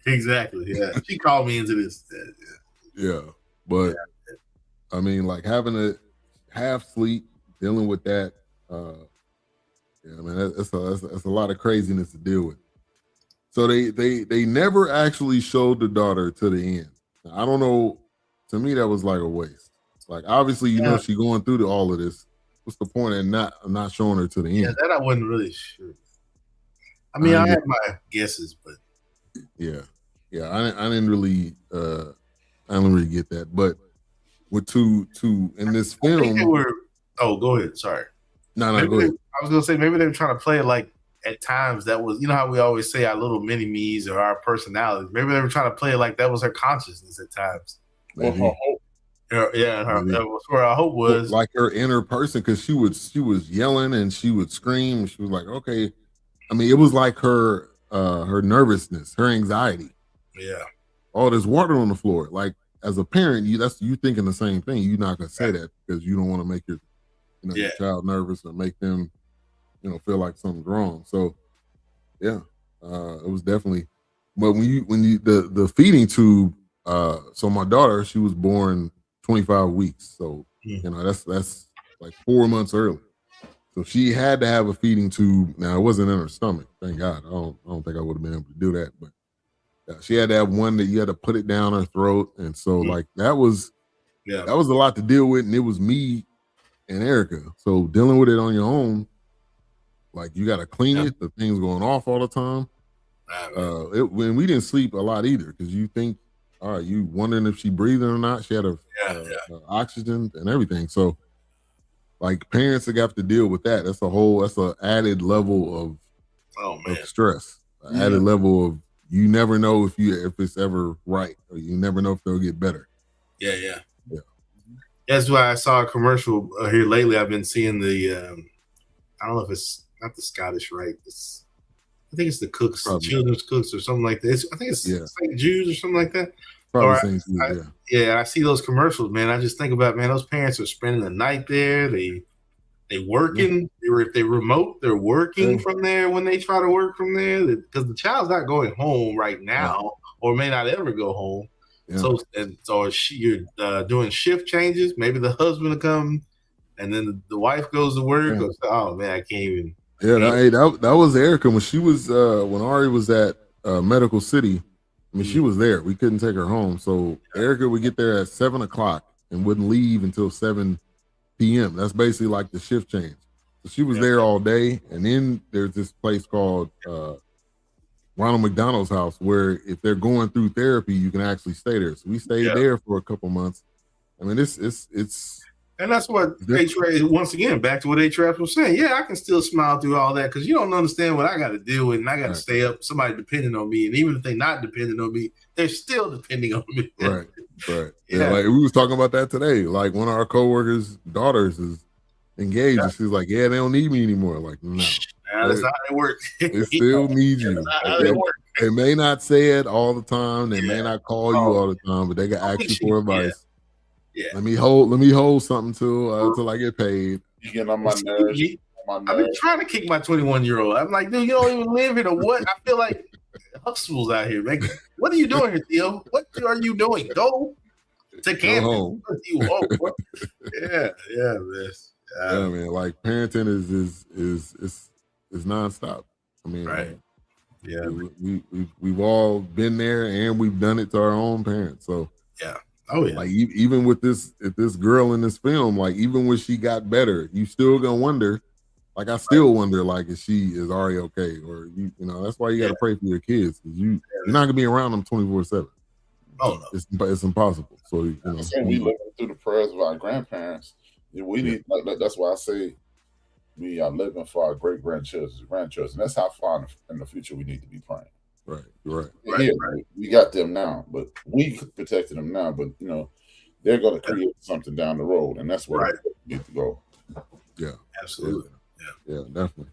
Exactly. Yeah. She called me into this. Yeah. But I mean, like having a half sleep, dealing with that. That's a lot of craziness to deal with. So they never actually showed the daughter to the end. Now, I don't know to me that was like a waste. Like obviously, you know, she going through all of this. What's the point in not showing her to the end? Yeah, that I wasn't really sure. I mean, I had my guesses, but yeah, I didn't really get that. But with two in this film, I think they were. Oh, go ahead. Sorry. No, go ahead. I was gonna say maybe they were trying to play it like at times that was, you know how we always say our little mini me's or our personalities. Maybe they were trying to play it like that was her consciousness at times. Maybe. Her hope. That was where our hope was. Like her inner person, because she was yelling and she would scream. She was like, okay. I mean, it was like her nervousness, her anxiety. Yeah. Oh, there's water on the floor. Like as a parent, you thinking the same thing. You're not gonna say that because you don't want to make your your child nervous or make them feel like something's wrong. So yeah, it was definitely. But when you the feeding tube, so my daughter, she was born 25 weeks, so that's like 4 months early. So she had to have a feeding tube. Now it wasn't in her stomach, thank God. I don't think I would have been able to do that, but she had to have one that you had to put it down her throat, and so like that was a lot to deal with, and it was me and Erica. So dealing with it on your own, like you got to clean it. The thing's going off all the time. When we didn't sleep a lot either, because you think, all right, you wondering if she breathing or not. She had a oxygen and everything. So like parents that have to deal with that. That's an added level of stress. An added level of you never know if it's ever right, or you never know if they'll get better. Yeah. That's why I saw a commercial here lately. I've been seeing the I don't know if it's not the Scottish Rite. I think it's the Cooks, Children's Cooks or something like that. I think it's St. Jude's or something like that. Probably St. Jude's, I see those commercials, man. I just think about, man, those parents are spending the night there. They working. If they remote, they're working from there when they try to work from there, because the child's not going home right now or may not ever go home. Yeah. So you're doing shift changes. Maybe the husband will come, and then the wife goes to work. Yeah. Oh man, I can't even. Yeah, that was Erica when she was when Ari was at Medical City. I mean, she was there. We couldn't take her home, so Erica would get there at 7:00 and wouldn't leave until 7 p.m. That's basically like the shift change. So she was there all day, and then there's this place called Ronald McDonald's house, where if they're going through therapy, you can actually stay there. So we stayed there for a couple months. I mean, it's and that's what A-Trap, once again, back to what A-Trap was saying. Yeah, I can still smile through all that because you don't understand what I got to deal with, and I got to stay up, somebody depending on me. And even if they're not depending on me, they're still depending on me. Right. Yeah, like we was talking about that today. Like one of our coworkers' daughters is engaged, and she's like, "Yeah, they don't need me anymore." Like, no, that's not how it works. They still need you. They may not say it all the time. They may not call you all the time, but they can ask you for advice. Yeah. Let me hold something till I get paid. You get on my nerves. I've been trying to kick my 21-year-old. I'm like, dude, you don't even live here or what? I feel like Huxtables out here, man. What are you doing here, Theo? What are you doing? Go to campus. Yeah, man. Yeah, man. Like parenting is nonstop. I mean, right. Yeah, we've all been there and we've done it to our own parents. So yeah. Oh yeah. Like even with this girl in this film, like even when she got better, you still gonna wonder. Like I still wonder, like is Ari okay? Or you know, that's why you got to pray for your kids, because you're not gonna be around them 24/7. Oh no, it's impossible. So you know, we live through the prayers of our grandparents. We need that's why I say we are living for our great grandchildren. That's how far in the future we need to be praying. Right. We got them now, but we protected them now. But you know, they're going to create something down the road, and that's where we need to go. Yeah, absolutely. Yeah, definitely.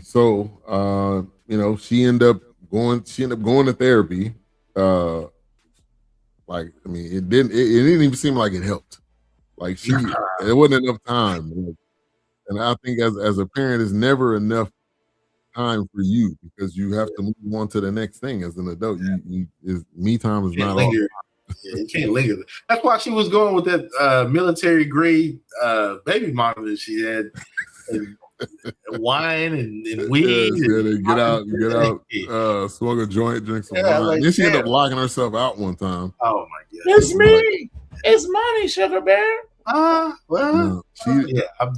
So, you know, she ended up going to therapy. Like, I mean, it didn't even seem like it helped. Like there wasn't enough time, and I think as a parent, it's never enough time for you, because you have to move on to the next thing as an adult. Me time is not all. Yeah, you can't linger. That's why she was going with that military grade baby monitor she had, and wine and weed. Get out, smoke a joint, drink some wine. Then she ended up locking herself out one time. Oh my It's me. It's money, Sugar Bear. Well,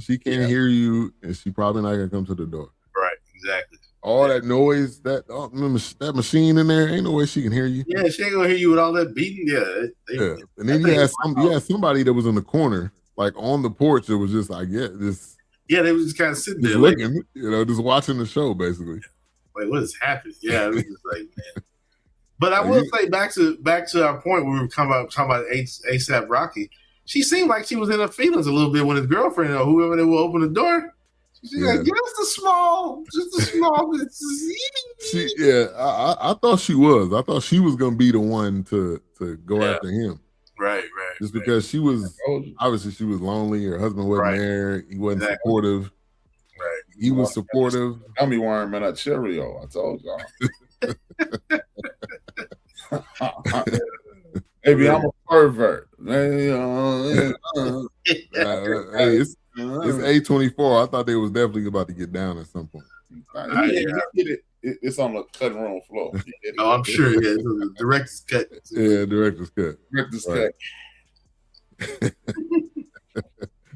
she can't hear you, and she probably not gonna come to the door. Right, exactly. All that noise, that machine in there, ain't no way she can hear you. Yeah, she ain't gonna hear you with all that beating. Yeah. And then you had somebody that was in the corner, like on the porch. That was just, I guess, they were just kind of sitting there, looking, just watching the show, basically. Like, what is happening? Yeah, it was just like, man. But I will say, back to our point where we were talking about ASAP Rocky. She seemed like she was in her feelings a little bit when his girlfriend or whoever they will open the door. She's like, just a small. I thought she was. I thought she was gonna be the one to go after him. Right. Just because she was obviously she was lonely. Her husband wasn't there. He wasn't supportive. Right. He was supportive. Gummy worm and a Cheerio. I told y'all. Maybe I'm a pervert. It's A24. I thought they was definitely about to get down at some point. It's on the cutting room floor. Oh, I'm sure. Yeah, the director's cut. Yeah, director's cut.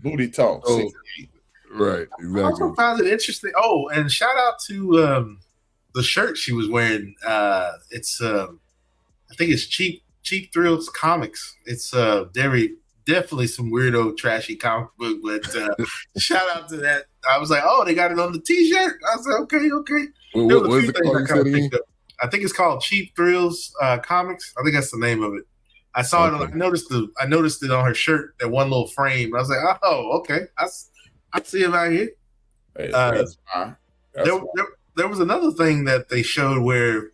Booty talk. Right, exactly. I also found it interesting. Oh, and shout out to the shirt she was wearing. It's I think it's Cheap Thrills Comics. It's definitely some weirdo, trashy comic book, but shout out to that. I was like, oh, they got it on the T-shirt. I was like, okay. What was it called? I think it's called Cheap Thrills Comics. I think that's the name of it. I saw it. I noticed it on her shirt, that one little frame. I was like, oh, okay. I see him out here. Hey, that's fine. There was another thing that they showed where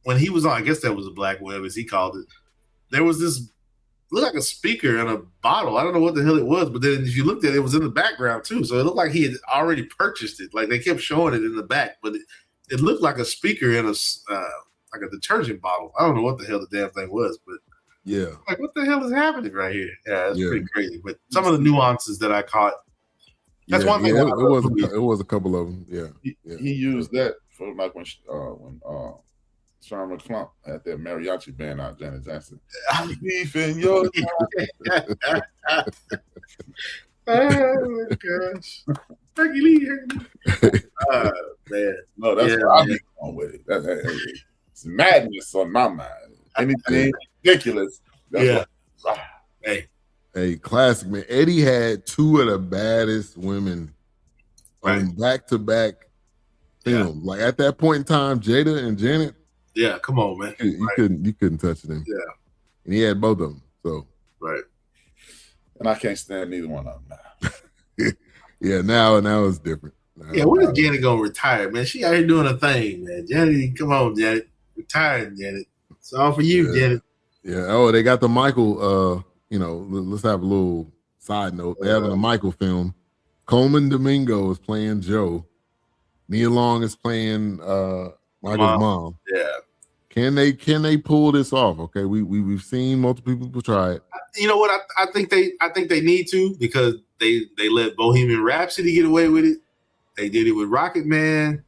when he was on, I guess that was a black web, as he called it. There was this, looked like a speaker in a bottle. I don't know what the hell it was, but then if you looked at it, it was in the background too. So it looked like he had already purchased it. Like they kept showing it in the back, but it looked like a speaker in a like a detergent bottle. I don't know what the hell the damn thing was, but yeah, like what the hell is happening right here? Yeah, it's pretty crazy. But some of the nuances that I caught. That's one thing. It was a couple of them. Yeah, he used that for like when Sherman Clump had that mariachi band out, Janet Jackson. I'm beef in your oh my gosh. Becky Lee. Man. No, that's where I'm going with it. It's madness on my mind. Anything ridiculous. Hey, classic, man. Eddie had two of the baddest women on back-to-back films. Like at that point in time, Jada and Janet. Yeah, come on, man. You couldn't touch them. Yeah. And he had both of them. So and I can't stand neither one of them now. Yeah, now it's different. When is Janet gonna retire, man? She out here doing a thing, man. Janet, come on, Janet. Retire, Janet. It's all for you, Janet. Yeah. Oh, they got the Michael. Let's have a little side note. They're having a Michael film. Coleman Domingo is playing Joe. Nia Long is playing Michael's mom. Yeah. Can they pull this off? Okay, we've seen multiple people try it. You know what? I think they need to, because they let Bohemian Rhapsody get away with it. They did it with Rocket Man,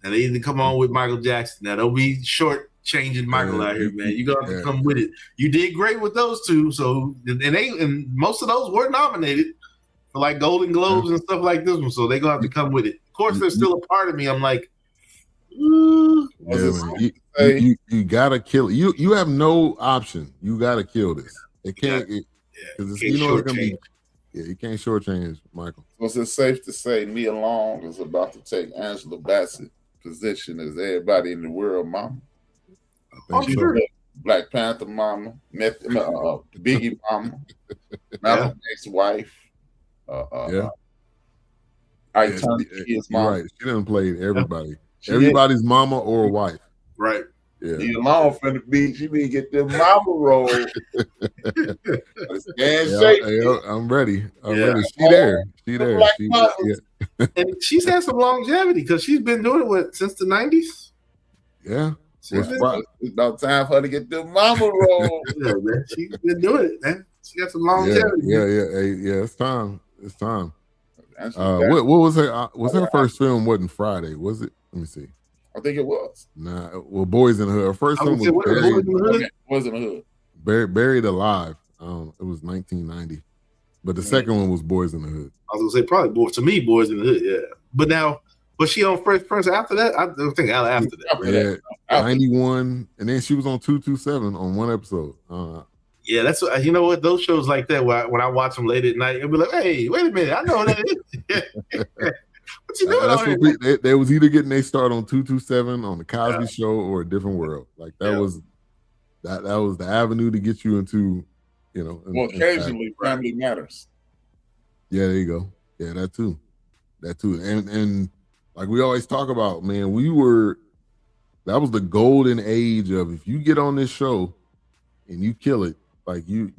and they need to come on with Michael Jackson. Now don't be short changing Michael out here, man. You're gonna have to come with it. You did great with those two, so and most of those were nominated for like Golden Globes and stuff like this one, so they're gonna have to come with it. Of course, there's still a part of me. I'm like, you gotta kill it. You have no option. You gotta kill this. It can't. Because you know it's gonna be. Yeah, you can't shortchange Michael. Was it safe to say Nia Long is about to take Angela Bassett's position as everybody in the world mama? Sure. Black Panther mama, Biggie mama, Malcolm X's wife. His mom. Right. She done played everybody. Everybody's mama or wife. Right. Yeah. Nia Long finna be, she be get them mama roll. I'm ready. I'm ready. She there. And she's had some longevity because she's been doing it since the 90s. Yeah. It's about time for her to get the mama roll. Man. She's been doing it, man. She got some longevity. Yeah. It's time. What was her? Was her first film? Wasn't Friday? Was it? Let me see. I think it was. Nah. Well, Boys in the Hood. Her first film was Boys in the Hood. Buried Alive. It was 1990, but the second one was Boys in the Hood. I was gonna say probably Boys in the Hood. Yeah, but now was she on Fresh Prince after that? I think after that. Yeah, 91, and then she was on 227 on one episode. Yeah, that's you know what, those shows like that when I watch them late at night, it'll be like, hey, wait a minute, I know what that is. What you doing? They was either getting their start on 227 on the Cosby Show or A Different World. Like that was the avenue to get you into, you know. Well, occasionally Family Matters. Yeah, there you go. Yeah, that too. And like we always talk about, man, that was the golden age of if you get on this show and you kill it, like you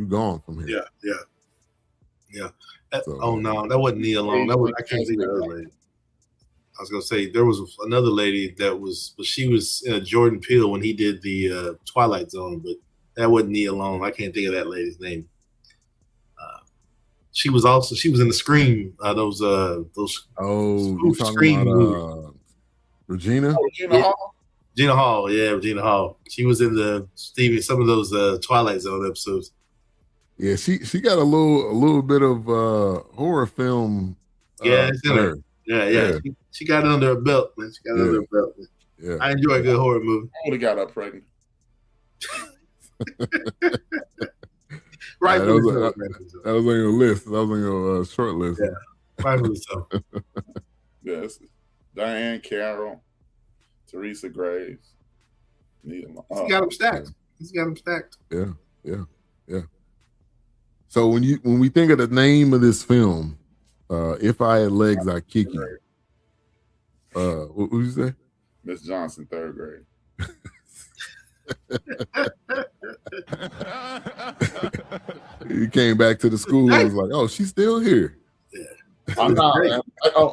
gone from here. Yeah. Oh no, that wasn't Nia Long. I can't think of the other lady. I was gonna say there was another lady she was Jordan Peele when he did the Twilight Zone, but that wasn't Nia Long. I can't think of that lady's name. She was in the Scream. Those you talking Scream about Regina? Regina Hall. Regina Hall, yeah, Regina Hall. She was in some of those Twilight Zone episodes. Yeah, she got a little bit of horror film. It's in her. Yeah. She got it under her belt, man. Yeah. I enjoy a good horror movie. I would have got her pregnant. Right. That was on your list. That was on your short list. Yeah. Rightfully so. Yes. Diane Carroll, Teresa Graves. He's got them stacked. Yeah. So when we think of the name of this film, If I Had Legs, I'd Kick You. What did you say? Miss Johnson, 3rd grade. He came back to the school and was like, "Oh, she's still here." Yeah. I'm not.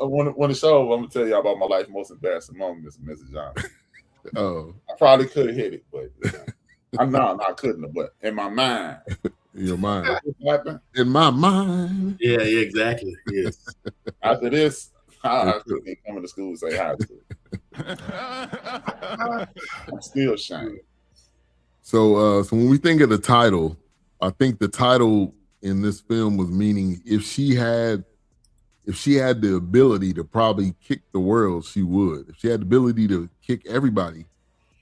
When the show, I'm gonna tell you about my life most embarrassing moment is Mrs. Johnson. Oh, I probably could have hit it, but I couldn't have. But in my mind, in your mind, in my mind, yeah, exactly. Yes. After this, I couldn't even come to school and say hi to her. I'm still ashamed. So when we think of the title, I think the title in this film was meaning if she had the ability to probably kick the world, she would. If she had the ability to kick everybody,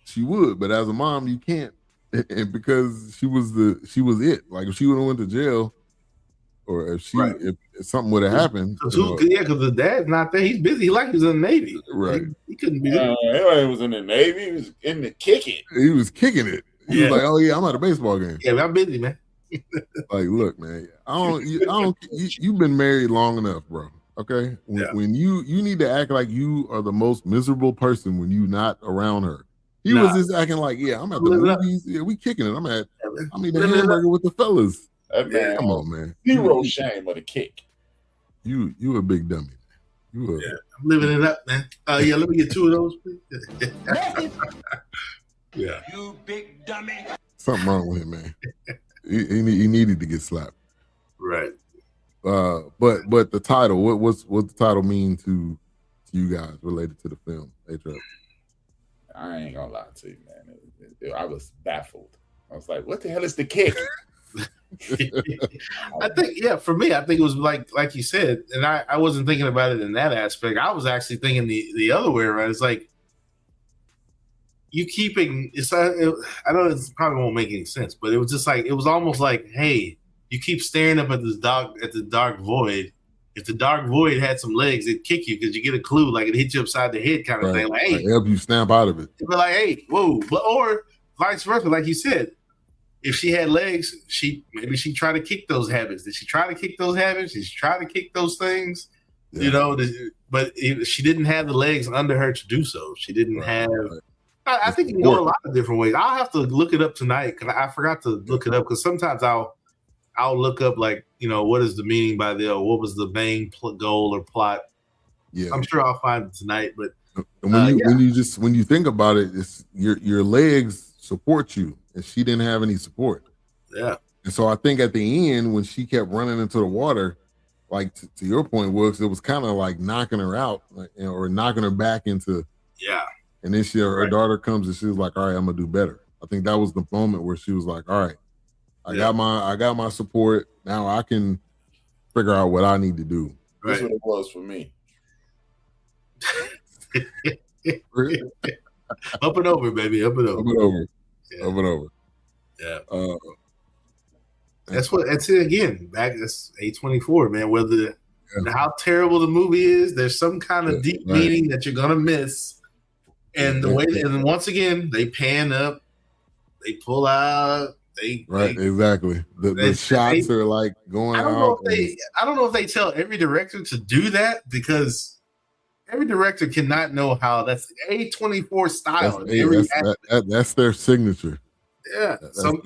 she would. But as a mom, you can't, and because she was it. Like if she would have went to jail, or if something would have happened, because the dad's not there. He's busy. He was in the Navy. Right. He couldn't be there. He was in the Navy. He was in the kicking. He was kicking it. He was like, "Oh yeah, I'm at a baseball game." Yeah, I'm busy, man. Like, look, man, you've been married long enough, bro. Okay, when you need to act like you are the most miserable person when you not around her. He was just acting like, "Yeah, I'm at the movies. Yeah, we kicking it. I'm eating a hamburger with the fellas." Man, come on, man. Zero shame of the kick. You a big dummy. I'm living it up, man. Yeah, let me get 2 of those, please. Yeah. You big dummy. Something wrong with him, man. he needed to get slapped. Right. But the title, what's the title mean to you guys related to the film? I ain't gonna lie to you, man. I was baffled. I was like, what the hell is the kick? I think, for me, I think it was like you said, and I wasn't thinking about it in that aspect. I was actually thinking the other way around. It's like, you keeping I know it probably won't make any sense, but it was just like, it was almost like, hey, you keep staring up at the dark void. If the dark void had some legs, it'd kick you because you get a clue, like it hit you upside the head kind of thing. Like, hey, help you snap out of it. It'd be like, hey, whoa, or vice versa, like you said. If she had legs, maybe she tried to kick those habits. Did she try to kick those habits? Did she try to kick those things? Yeah. You know, but she didn't have the legs under her to do so. She didn't have. Right. I think it can go a lot of different ways. I'll have to look it up tonight because I forgot to look it up. Because sometimes I'll look up, like, what is the meaning by what was the main goal or plot. Yeah, I'm sure I'll find it tonight. But when you think about it, it's your legs support you, and she didn't have any support. Yeah, and so I think at the end when she kept running into the water, like to your point, Wilkes, it was kind of like knocking her out, or knocking her back into. Yeah. And then her daughter comes and she's like, all right, I'm going to do better. I think that was the moment where she was like, all right, I got my support. Now I can figure out what I need to do. That's what it was for me. Up and over, baby. Up and over. Up and over. Yeah. Up and over. Yeah. That's it again. That's A24, man. Whether how terrible the movie is, there's some kind of deep meaning that you're gonna miss. And the way, and once again, they pan up, they pull out, exactly. The shots are like going out. I don't know if they tell every director to do that, because every director cannot know how that's A24 style. That's their signature. Yeah, some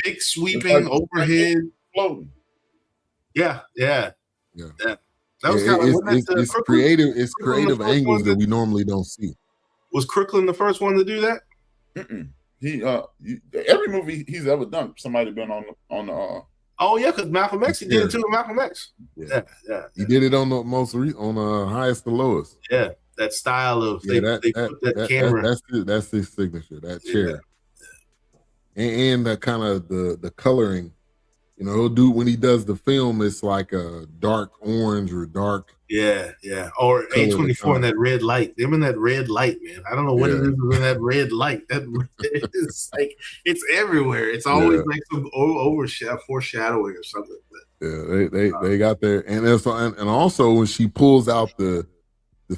big sweeping overhead floating. Yeah. That was kind of it's creative. It's creative angles that we normally don't see. Was Crooklyn the first one to do that? He every movie he's ever done, somebody been on the. Oh yeah, because Malcolm X, he did it too with Malcolm X. Yeah. He did it on the on highest to lowest. Yeah, that style of they put that camera. That's his signature. That chair, and the kind of the coloring. You know, he'll do when he does the film. It's like a dark orange or dark. Yeah. Or A24 in that red light. Them in that red light, man. I don't know what it is in that red light. That it's like it's everywhere. It's always like some foreshadowing or something. They got there, and also when she pulls out the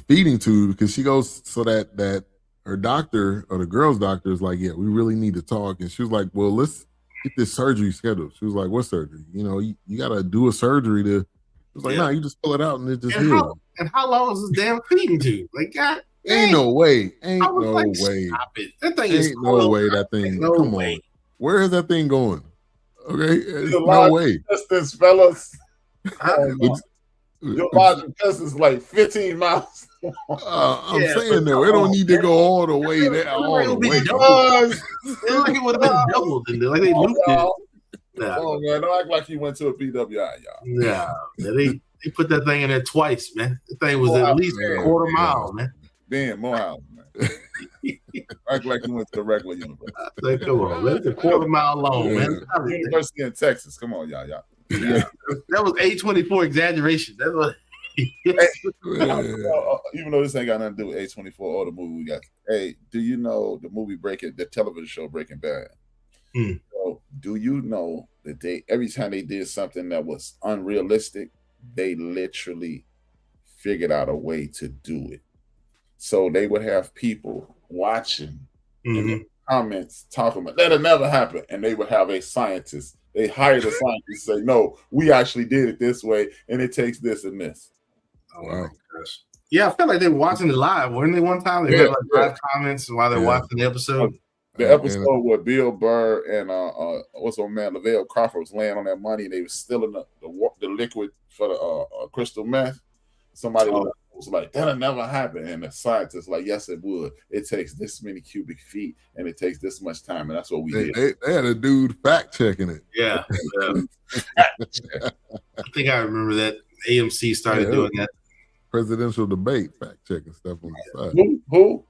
feeding tube, because she goes so that her doctor or the girl's doctor is like, yeah, we really need to talk, and she was like, well, let's get this surgery scheduled. She was like, what surgery? You know, you got to do a surgery to. It was like, nah, you just pull it out and it just heals. And how long is this damn feeding tube? Like, God, ain't no way. Stop it. That thing is no way. That thing. Come on. Where is that thing going? Okay, no way. Distance, fellas. Your large is like 15 miles. I'm saying though, it don't need to go all the way there. It looked like it would have been doubled. Like they looped it. Oh man, don't act like you went to a PWI, y'all. Yeah, they put that thing in there twice, man. The thing was at least a quarter mile, man. Damn, Morehouse, man. Act like you went to the regular university. Like, come on, that's a quarter mile long, man. University in Texas. Come on, y'all. Yeah. That was A24 exaggeration. That's what. Even though this ain't got nothing to do with A24 or the movie we got. Hey, do you know the television show Breaking Bad? So, do you know that every time they did something that was unrealistic, they literally figured out a way to do it. So they would have people watching in the comments talking about that'll never happen, and they would have a scientist. They hired a scientist say, "No, we actually did it this way, and it takes this and this." Oh my gosh! Yeah, I felt like they were watching it live, weren't they? One time they had like live comments while they're watching the episode. The episode where Bill Burr and what's old man Lavelle Crawford was laying on that money, and they was stealing the liquid for the crystal meth. Somebody was like, "That'll never happen," and the scientist like, "Yes, it would. It takes this many cubic feet, and it takes this much time, and that's what we did." They had a dude fact checking it. Yeah. I think I remember that AMC started doing that. Presidential debate fact checking stuff on the side. Who?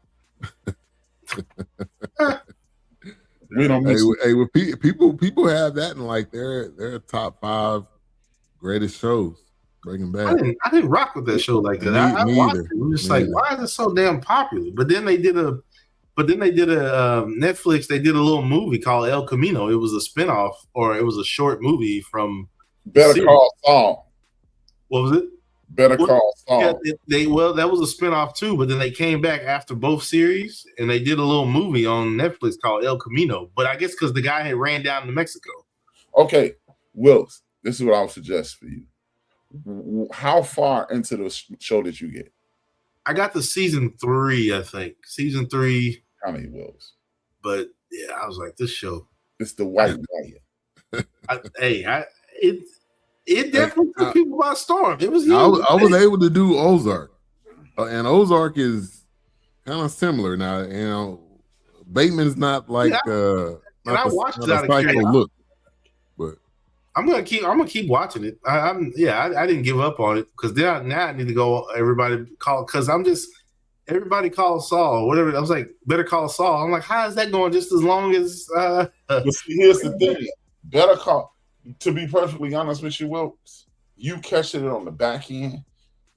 We don't miss people have that in like their top 5 greatest shows. Breaking Bad. I didn't rock with that show like that. I watched it. I'm just like, why is it so damn popular? But then they did a Netflix. They did a little movie called El Camino. It was a spinoff, or it was a short movie from Better Call Saul. What was it? Better Call Saul. Yeah, that was a spinoff too. But then they came back after both series, and they did a little movie on Netflix called El Camino. But I guess because the guy had ran down to Mexico. Okay, Wills, this is what I would suggest for you. How far into the show did you get? I got to season 3, I think. Season 3. How many Wills? But yeah, I was like, this show. It's the white lion. It definitely took people by storm. It was. I was able to do Ozark, and Ozark is kind of similar. Now, you know, Bateman's not like I watched it out of psycho look, but I'm gonna keep watching it. I didn't give up on it because now I need to go. Everybody call because Everybody Call Saul, whatever. I was like, Better Call Saul. I'm like, how is that going just as long as? But see, here's the thing: Better Call. To be perfectly honest with you, Wilkes, you catching it on the back end,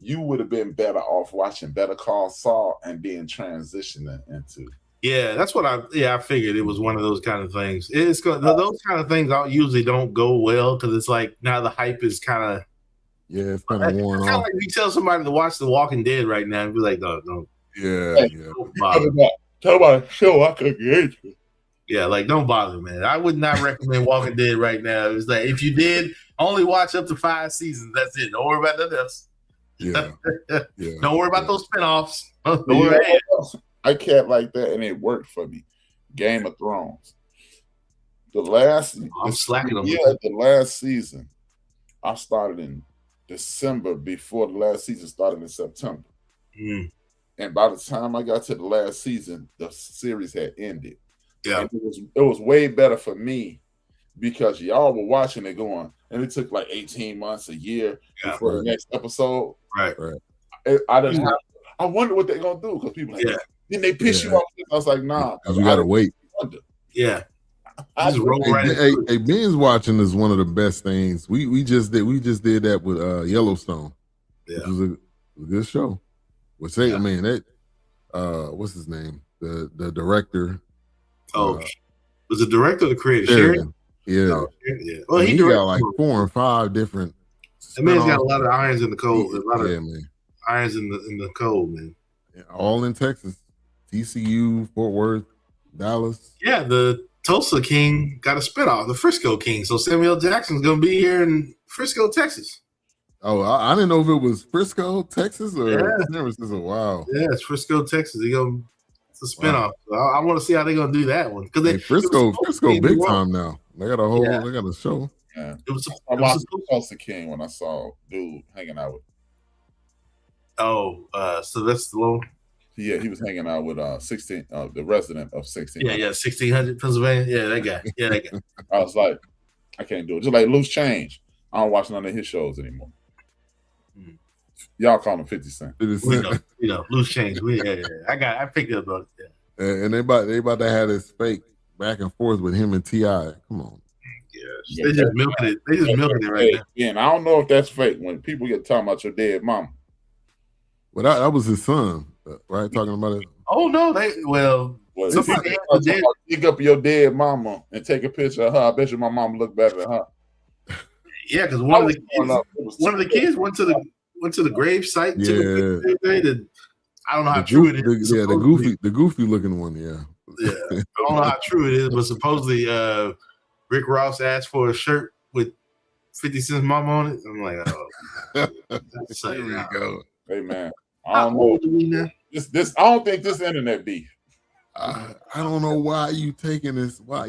you would have been better off watching Better Call Saul and then transitioning into. Yeah, that's what I figured it was one of those kind of things. Those kind of things usually don't go well because it's like now the hype is kind of. Yeah, it's kind of worn off. Kind of like you tell somebody to watch The Walking Dead right now and be like, no, don't. Yeah. Don't bother. Tell my show I could get you. Yeah, like don't bother, man. I would not recommend Walking Dead right now. It's like if you did, only watch up to 5 seasons. That's it. Don't worry about nothing else. Yeah. Don't worry about those spinoffs. I can't like that, and it worked for me. Game of Thrones. The last season, I started in December before the last season started in September. And by the time I got to the last season, the series had ended. Yeah, and it was way better for me because y'all were watching it going, and it took like 18 months, a year before the next episode. Right. I wonder what they're gonna do because people then they piss you off. I was like, nah, you gotta wait. Yeah. Binge watching is one of the best things. We just did that with Yellowstone. Yeah, it was a good show. I mean that what's his name? The director. Was the director or the creator? Sheridan? Yeah. Oh, yeah. Well, he got like 4 or 5 different. That man's got a lot of irons in the cold. Man. Irons in the cold, man. Yeah, all in Texas. TCU, Fort Worth, Dallas. Yeah, the Tulsa King got a spinoff, the Frisco King. So Samuel Jackson's gonna be here in Frisco, Texas. Oh, I didn't know if it was Frisco, Texas, or San Francisco. Wow. Yeah, it's Frisco, Texas. It's a spinoff. So I want to see how they're gonna do that one because Frisco big time now. They got they got a show. Yeah, it was Tulsa King when I saw dude hanging out with. Sylvester Stallone. Yeah, he was hanging out with the resident of 16. Yeah, 1600 Pennsylvania. Yeah, that guy. Yeah, that guy. I was like, I can't do it. Just like Loose Change. I don't watch none of his shows anymore. Y'all call him 50 Cent. We know, Loose Change. I picked it up on it. Yeah. And they about to have this fake back and forth with him and T.I. Come on. Yeah, they just milking it. They just milking it right now. Yeah, and I don't know if that's fake when people get talking about your dead mama. Well, that was his son, right? Talking about it. Oh no, somebody dig up your dead mama and take a picture of her. I bet you my mama look better than her. Yeah, because one of the kids went to the grave site. I don't know how true it is. The goofy looking one. Yeah. I don't know how true it is, but supposedly Rick Ross asked for a shirt with 50 Cent's mama on it. I'm like, oh, here we go. Hey man, I don't know. This I don't think this internet beef. I don't know why you taking this. Why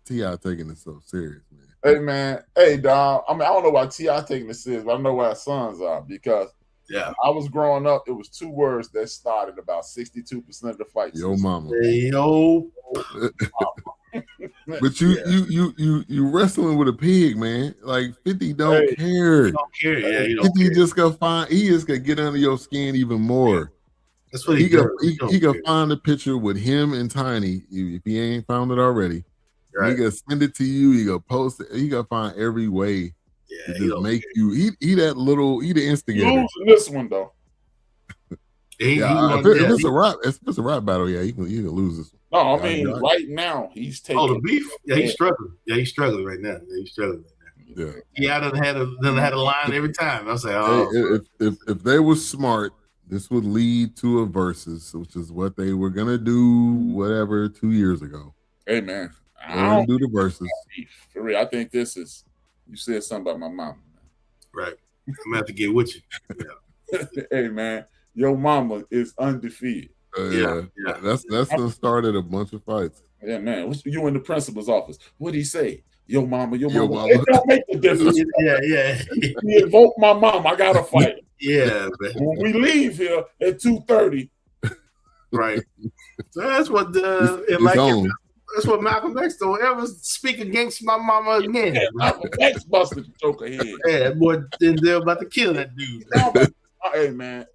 T.I. taking this so serious, man? Hey man, hey dog. I mean, I don't know why T.I. taking this serious, but I know why his sons are because I was growing up. It was 2 words that started about 62% of the fights. Yo, mama. Hey, yo. But you wrestling with a pig, man. Like 50 don't care. He don't care. Yeah, he 50 just gonna he just gonna get under your skin even more. That's what he gonna find a picture with him and Tiny if he ain't found it already. Right. He gonna send it to you. He gonna post it. He gonna find every way to just make you. He the instigator. Losing this one though. If it's a rap battle, he can lose this one. No, I mean right now he's taking. Oh, the beef. Yeah, he's struggling. Yeah, he's struggling right now. Yeah, I done had a line every time. I was like, oh. If they were smart, this would lead to a versus, which is what they were gonna do. 2 years ago. Hey man, I don't do the versus. For real, I think this is. You said something about my mama. Right. I'm gonna have to get with you. Yeah. Hey man, your mama is undefeated. That's the started a bunch of fights. Yeah, man. You in the principal's office. What'd he say? Your mama. It don't make the difference. Yeah. He invoked my mom. I gotta fight. Yeah, man. When we leave here at 2:30. Right. So that's what that's what Malcolm X don't ever speak against my mama again. Yeah, Malcolm X busted the joker head. Yeah, that boy they're about to kill that dude. Hey man.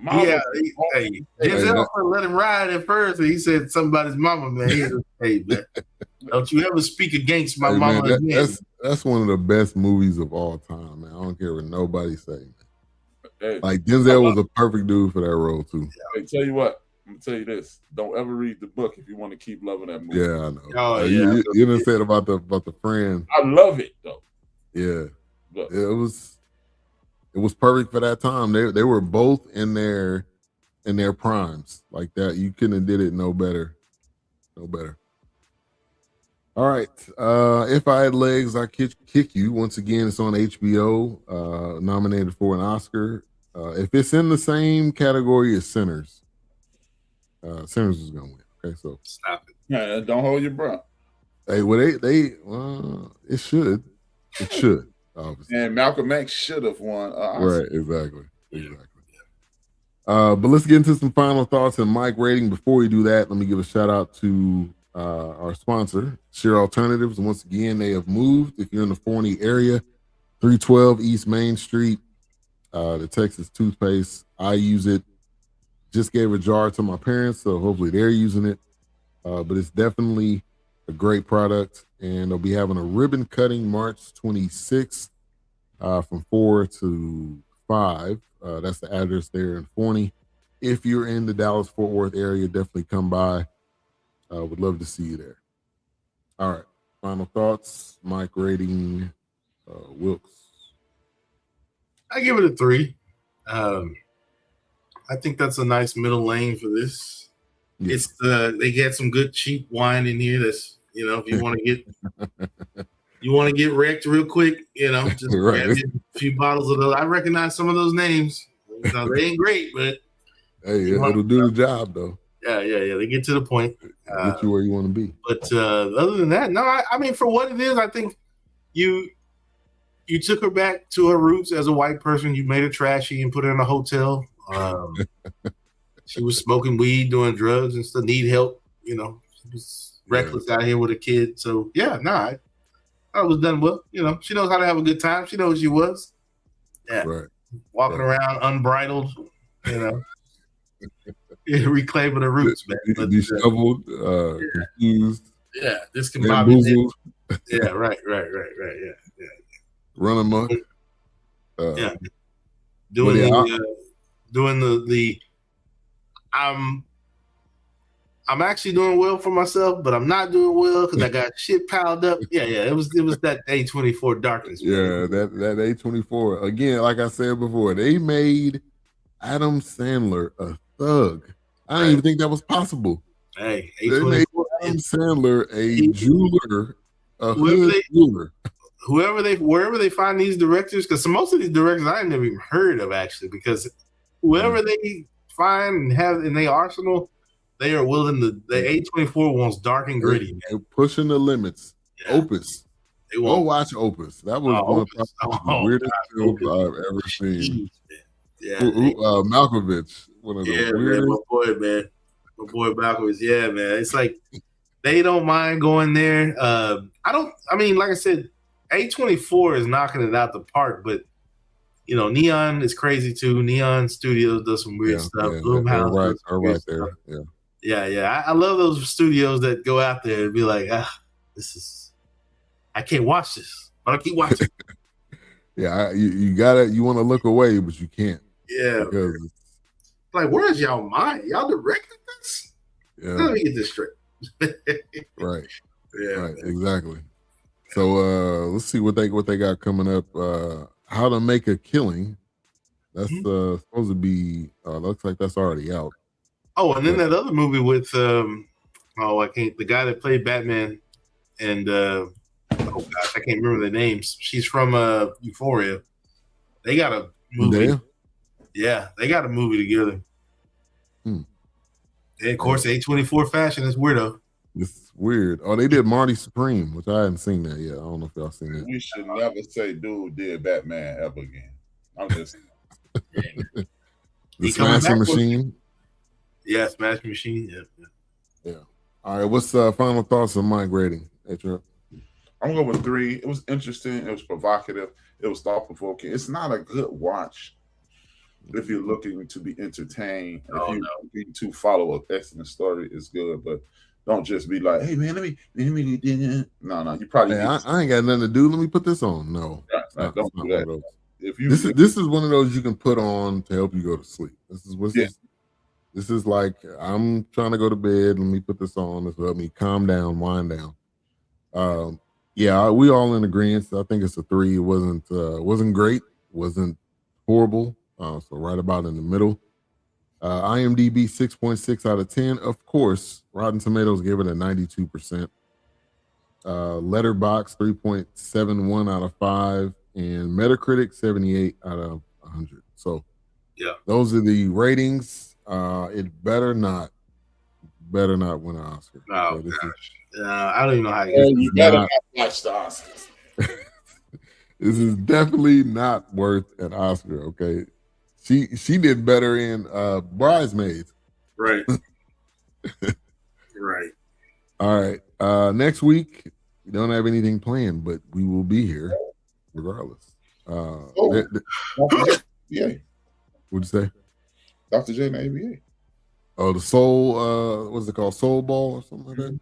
Yeah, Denzel let him ride at first, and he said something about his mama, man. He was, hey, man, don't you ever speak against my mama again. That's one of the best movies of all time, man. I don't care what nobody say, man. Hey, like Denzel was a perfect dude for that role too. Hey, tell you what, I'm gonna tell you this: don't ever read the book if you want to keep loving that movie. Yeah, I know. Oh, you didn't say it about the friend. I love it though. Yeah, it was perfect for that time. They were both in their primes like that. You couldn't have did it no better. All right. If I Had Legs, I Kick You. Once again, it's on HBO, nominated for an Oscar. If it's in the same category as Sinners, Sinners is going to win. Okay, so stop it. Yeah, don't hold your breath. Hey, well, it should. It should, obviously. And Malcolm X should have won. Right, exactly. But let's get into some final thoughts and mic rating. Before we do that, let me give a shout out to our sponsor, Share Alternatives. Once again, they have moved. If you're in the Forney area, 312 East Main Street, the Texas toothpaste. I use it. Just gave a jar to my parents, so hopefully they're using it. But it's definitely a great product, and they'll be having a ribbon cutting March 26th from 4 to 5. That's the address there in Forney. If you're in the Dallas-Fort Worth area, definitely come by. Would love to see you there. All right. Final thoughts, mic rating, Wilkes. I give it a 3. I think that's a nice middle lane for this. Yeah. It's they get some good cheap wine in here. That's if you want to get wrecked real quick, just grab a few bottles of those. I recognize some of those names. They ain't great, but hey, it'll do the job though. Yeah. They get to the point. Get you where you want to be. But other than that, no. I mean, for what it is, I think you took her back to her roots as a white person. You made her trashy and put her in a hotel. She was smoking weed, doing drugs, and still need help. She was reckless out here with a kid. So I was done well. She knows how to have a good time. She knows who she was. Yeah, right. Walking around unbridled. Reclaiming the roots, man. Disheveled, confused. Yeah, this can bamboozled. Yeah, right. Yeah. Run amok. Doing the I'm actually doing well for myself, but I'm not doing well because I got shit piled up. Yeah. It was that A24 darkness. Man. Yeah, that A24 again. Like I said before, they made Adam Sandler a thug. I didn't even think that was possible. Hey, they made Adam Sandler a jeweler, a hood jeweler. Wherever they find these directors, because most of these directors I never even heard of actually, because whoever they find and have in their arsenal, they are willing to. The A24 wants dark and gritty. They're pushing the limits. Yeah. Opus. Go watch Opus. That was one of the weirdest films I've ever seen. Yeah, Malkovich. One of the weirdest. Man, my boy Malkovich. Yeah, man. It's like they don't mind going there. Like I said, A24 is knocking it out the park, but Neon is crazy too. Neon Studios does some weird stuff. Blumhouse are right there. Yeah. I love those studios that go out there and be like, I can't watch this, but I keep watching. Yeah, you want to look away, but you can't. Yeah. Like, where's y'all mind? Y'all directed this? Yeah. Let me get this straight. Right. Yeah. Right. Exactly. So let's see what they got coming up. How to Make a Killing. That's supposed to be. Looks like that's already out. Oh, and then that other movie with the guy that played Batman, and oh gosh, I can't remember the names. She's from Euphoria. They got a movie. Zendaya? Yeah, they got a movie together. And of course, A24 fashion is weirdo. It's weird. Oh, they did Marty Supreme, which I hadn't seen that yet. I don't know if y'all seen it. We should never say dude did Batman ever again. I'm just The Smashing Machine. Yeah, Smashing Machine. Yeah. All right. What's final thoughts on mic rating? I'm going with 3. It was interesting. It was provocative. It was thought provoking. It's not a good watch. if you're looking to be entertained, if you're looking to follow an excellent story, it's good. But don't just be like, hey man, let me. No, you probably. Hey, I ain't got nothing to do. Let me put this on. No, don't do that. If you this is one of those you can put on to help you go to sleep. This is like, I'm trying to go to bed. Let me put this on. This will help me calm down, wind down. Yeah, we all in agreement. I think it's a 3. It wasn't great, wasn't horrible. So right about in the middle. IMDb 6.6 out of 10. Of course, Rotten Tomatoes gave it a 92%. Letterboxd 3.71 out of 5, and Metacritic 78 out of 100. So yeah, Oh, those are the ratings. It better not win an Oscar. Oh, Okay, gosh. I don't even know how to and you better not watch the Oscars. This is definitely not worth an Oscar. Okay, she did better in Bridesmaids. Right. Right. All right. Next week we don't have anything planned, but we will be here regardless. Yeah. What'd you say? Dr. J and the ABA. Oh, the Soul. What's it called? Soul Ball or something like that.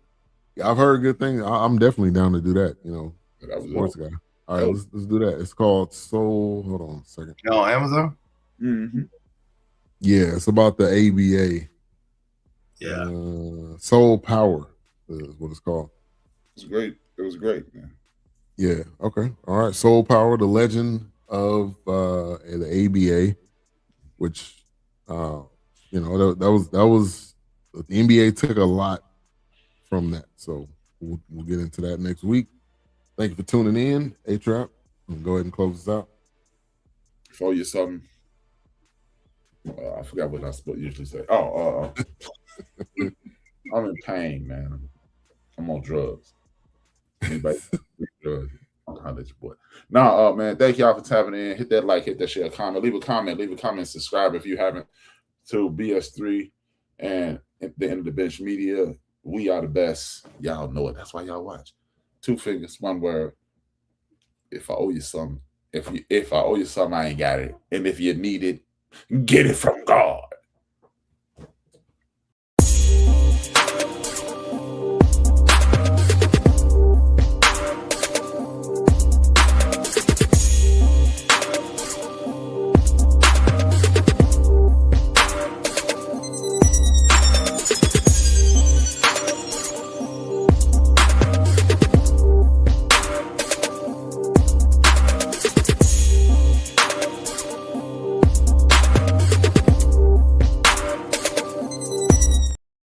Yeah, I've heard good things. I'm definitely down to do that. That was sports guy. All right, let's do that. It's called Soul. Hold on a second. On Amazon. Mm-hmm. Yeah, it's about the ABA. Yeah. Soul Power is what it's called. It was great, man. Yeah. Okay. All right. Soul Power, the legend of the ABA, which that was the NBA took a lot from that. So we'll get into that next week. Thank you for tuning in. A-Trap. Go ahead and close this out. Before you something. I forgot what I usually say. I'm in pain, man. I'm on drugs. Anybody drugs? I'll let your boy. Man, thank y'all for tapping in. Hit that like, hit that share, comment, leave a comment, subscribe if you haven't to BS3 and at the end of the bench media. We are the best. Y'all know it. That's why y'all watch. 2 fingers, 1 word. If I owe you something, if I owe you something, I ain't got it. And if you need it, get it from God.